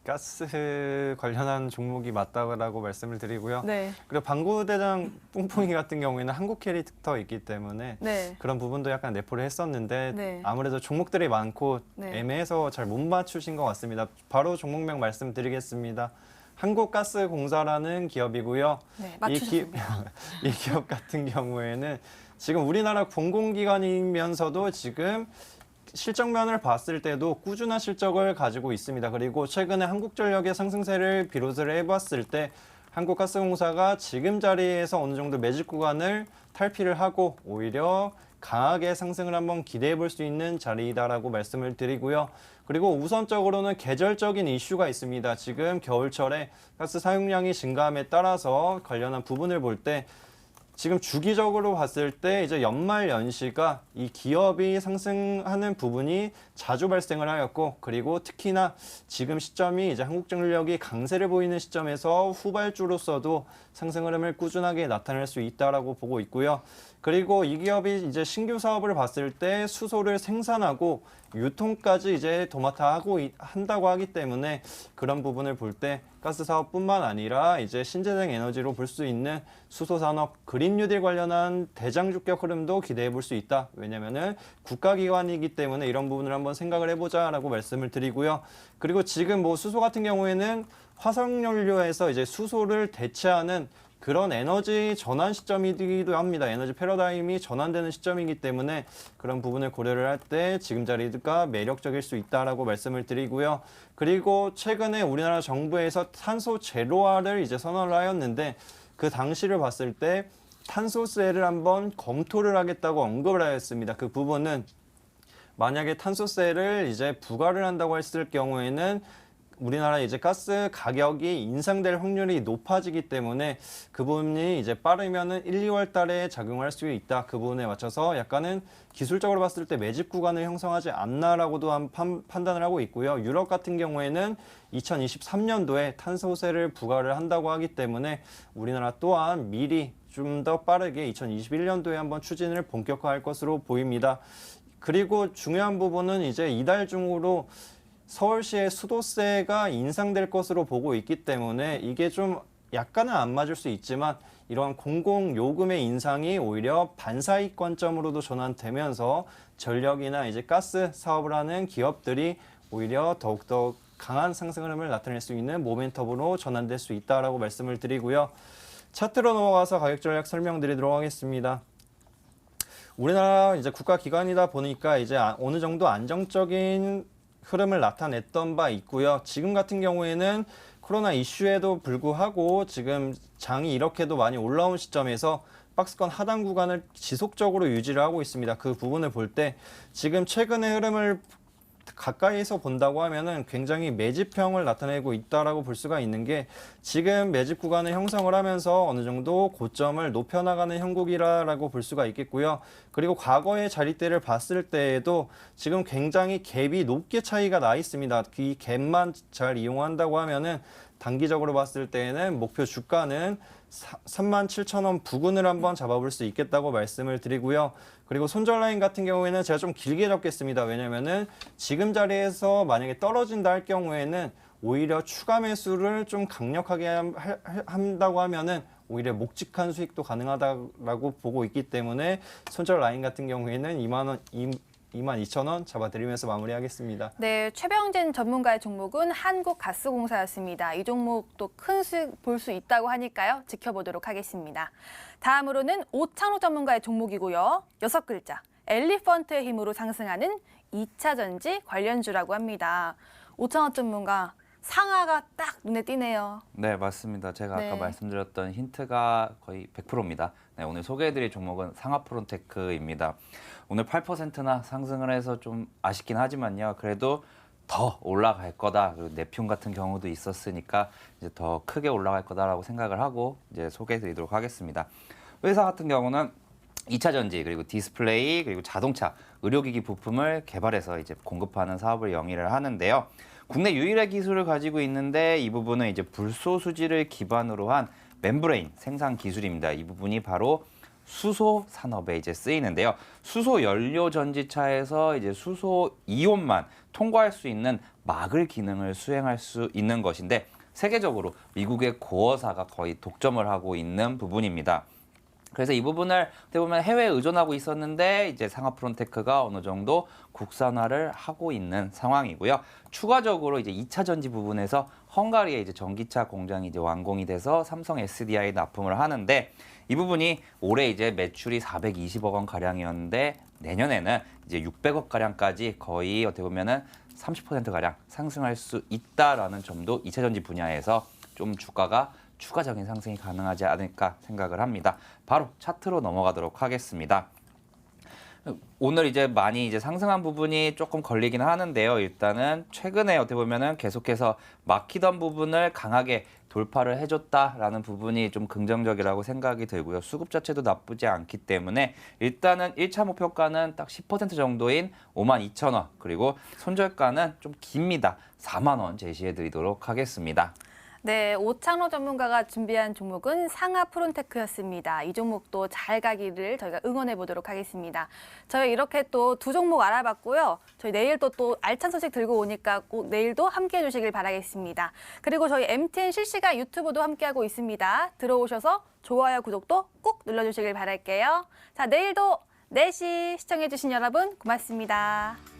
가스 관련한 종목이 맞다고 말씀을 드리고요. 네. 그리고 방구대장 뿡뿡이 같은 경우에는 한국 캐릭터 있기 때문에 네. 그런 부분도 약간 내포를 했었는데 네. 아무래도 종목들이 많고 네. 애매해서 잘 못 맞추신 것 같습니다. 바로 종목명 말씀드리겠습니다. 한국가스공사라는 기업이고요. 네, 맞추셨습니다. 이 기업 같은 경우에는 지금 우리나라 공공기관이면서도 지금 실적면을 봤을 때도 꾸준한 실적을 가지고 있습니다. 그리고 최근에 한국전력의 상승세를 비롯을 해봤을 때 한국가스공사가 지금 자리에서 어느 정도 매집 구간을 탈피를 하고 오히려 강하게 상승을 한번 기대해 볼 수 있는 자리다라고 말씀을 드리고요. 그리고 우선적으로는 계절적인 이슈가 있습니다. 지금 겨울철에 가스 사용량이 증가함에 따라서 관련한 부분을 볼 때 지금 주기적으로 봤을 때 이제 연말 연시가 이 기업이 상승하는 부분이 자주 발생을 하였고, 그리고 특히나 지금 시점이 이제 한국전력이 강세를 보이는 시점에서 후발주로서도 상승 흐름을 꾸준하게 나타낼 수 있다라고 보고 있고요. 그리고 이 기업이 이제 신규 사업을 봤을 때 수소를 생산하고 유통까지 이제 도맡아 한다고 하기 때문에 그런 부분을 볼 때 가스 사업뿐만 아니라 이제 신재생 에너지로 볼 수 있는 수소 산업, 그린 뉴딜 관련한 대장주격 흐름도 기대해 볼 수 있다. 왜냐면은 국가기관이기 때문에 이런 부분을 한번 생각을 해보자라고 말씀을 드리고요. 그리고 지금 뭐 수소 같은 경우에는 화석연료에서 이제 수소를 대체하는 그런 에너지 전환 시점이기도 합니다. 에너지 패러다임이 전환되는 시점이기 때문에 그런 부분을 고려를 할 때 지금 자리가 매력적일 수 있다라고 말씀을 드리고요. 그리고 최근에 우리나라 정부에서 탄소 제로화를 이제 선언을 하였는데 그 당시를 봤을 때 탄소세를 한번 검토를 하겠다고 언급을 하였습니다. 그 부분은 만약에 탄소세를 이제 부과를 한다고 했을 경우에는 우리나라 이제 가스 가격이 인상될 확률이 높아지기 때문에 그 부분이 이제 빠르면은 1, 2월 달에 작용할 수 있다. 그 부분에 맞춰서 약간은 기술적으로 봤을 때 매집 구간을 형성하지 않나라고도 판단을 하고 있고요. 유럽 같은 경우에는 2023년도에 탄소세를 부과를 한다고 하기 때문에 우리나라 또한 미리 좀 더 빠르게 2021년도에 한번 추진을 본격화할 것으로 보입니다. 그리고 중요한 부분은 이제 이달 중으로 서울시의 수도세가 인상될 것으로 보고 있기 때문에 이게 좀 약간은 안 맞을 수 있지만 이러한 공공요금의 인상이 오히려 반사이익 관점으로도 전환되면서 전력이나 이제 가스 사업을 하는 기업들이 오히려 더욱더 강한 상승 흐름을 나타낼 수 있는 모멘텀으로 전환될 수 있다라고 말씀을 드리고요. 차트로 넘어가서 가격 전략 설명드리도록 하겠습니다. 우리나라 이제 국가기관이다 보니까 이제 어느 정도 안정적인 흐름을 나타냈던 바 있고요. 지금 같은 경우에는 코로나 이슈에도 불구하고 지금 장이 이렇게도 많이 올라온 시점에서 박스권 하단 구간을 지속적으로 유지를 하고 있습니다. 그 부분을 볼 때 지금 최근의 흐름을 가까이서 본다고 하면은 굉장히 매집형을 나타내고 있다라고 볼 수가 있는 게 지금 매집 구간을 형성을 하면서 어느 정도 고점을 높여나가는 형국이라고 볼 수가 있겠고요. 그리고 과거의 자리대를 봤을 때에도 지금 굉장히 갭이 높게 차이가 나 있습니다. 이 갭만 잘 이용한다고 하면은 단기적으로 봤을 때에는 목표 주가는 37,000원 부근을 한번 잡아볼 수 있겠다고 말씀을 드리고요. 그리고 손절 라인 같은 경우에는 제가 좀 길게 잡겠습니다. 왜냐면은 지금 자리에서 만약에 떨어진다 할 경우에는 오히려 추가 매수를 좀 강력하게 한다고 하면은 오히려 묵직한 수익도 가능하다라고 보고 있기 때문에 손절 라인 같은 경우에는 22,000원 잡아드리면서 마무리하겠습니다. 네, 최병진 전문가의 종목은 한국가스공사였습니다. 이 종목도 큰 수익 볼 수 있다고 하니까요. 지켜보도록 하겠습니다. 다음으로는 오창록 전문가의 종목이고요. 6글자, 엘리펀트의 힘으로 상승하는 2차 전지 관련주라고 합니다. 오창록 전문가, 상하가 딱 눈에 띄네요. 네, 맞습니다. 제가 네. 아까 말씀드렸던 힌트가 거의 100%입니다. 네, 오늘 소개해드릴 종목은 상하프론테크입니다. 오늘 8%나 상승을 해서 좀 아쉽긴 하지만요. 그래도 더 올라갈 거다. 그리고 내품 같은 경우도 있었으니까 이제 더 크게 올라갈 거다라고 생각을 하고 이제 소개해드리도록 하겠습니다. 회사 같은 경우는 2차 전지 그리고 디스플레이 그리고 자동차, 의료기기 부품을 개발해서 이제 공급하는 사업을 영위를 하는데요. 국내 유일의 기술을 가지고 있는데 이 부분은 이제 불소수지를 기반으로 한 멤브레인 생산 기술입니다. 이 부분이 바로 수소 산업에 이제 쓰이는데요. 수소 연료 전지차에서 이제 수소 이온만 통과할 수 있는 막을 기능을 수행할 수 있는 것인데 세계적으로 미국의 고어사가 거의 독점을 하고 있는 부분입니다. 그래서 이 부분을 어떻게 보면 해외에 의존하고 있었는데 이제 상하프론테크가 어느 정도 국산화를 하고 있는 상황이고요. 추가적으로 이제 2차 전지 부분에서 헝가리에 이제 전기차 공장이 이제 완공이 돼서 삼성 SDI에 납품을 하는데 이 부분이 올해 이제 매출이 420억 원 가량이었는데 내년에는 이제 600억 가량까지 거의 어떻게 보면은 30% 가량 상승할 수 있다라는 점도 2차 전지 분야에서 좀 주가가 추가적인 상승이 가능하지 않을까 생각을 합니다. 바로 차트로 넘어가도록 하겠습니다. 오늘 이제 많이 이제 상승한 부분이 조금 걸리긴 하는데요. 일단은 최근에 어떻게 보면은 계속해서 막히던 부분을 강하게 돌파를 해줬다라는 부분이 좀 긍정적이라고 생각이 들고요. 수급 자체도 나쁘지 않기 때문에 일단은 1차 목표가는 딱 10% 정도인 52,000원, 그리고 손절가는 좀 깁니다. 4만 원 제시해 드리도록 하겠습니다. 네, 오창로 전문가가 준비한 종목은 상하 프론테크였습니다. 이 종목도 잘 가기를 저희가 응원해 보도록 하겠습니다. 저희 이렇게 또 두 종목 알아봤고요. 저희 내일 또 알찬 소식 들고 오니까 꼭 내일도 함께 해주시길 바라겠습니다. 그리고 저희 MTN 실시간 유튜브도 함께하고 있습니다. 들어오셔서 좋아요, 구독도 꼭 눌러주시길 바랄게요. 자, 내일도 4시 시청해주신 여러분 고맙습니다.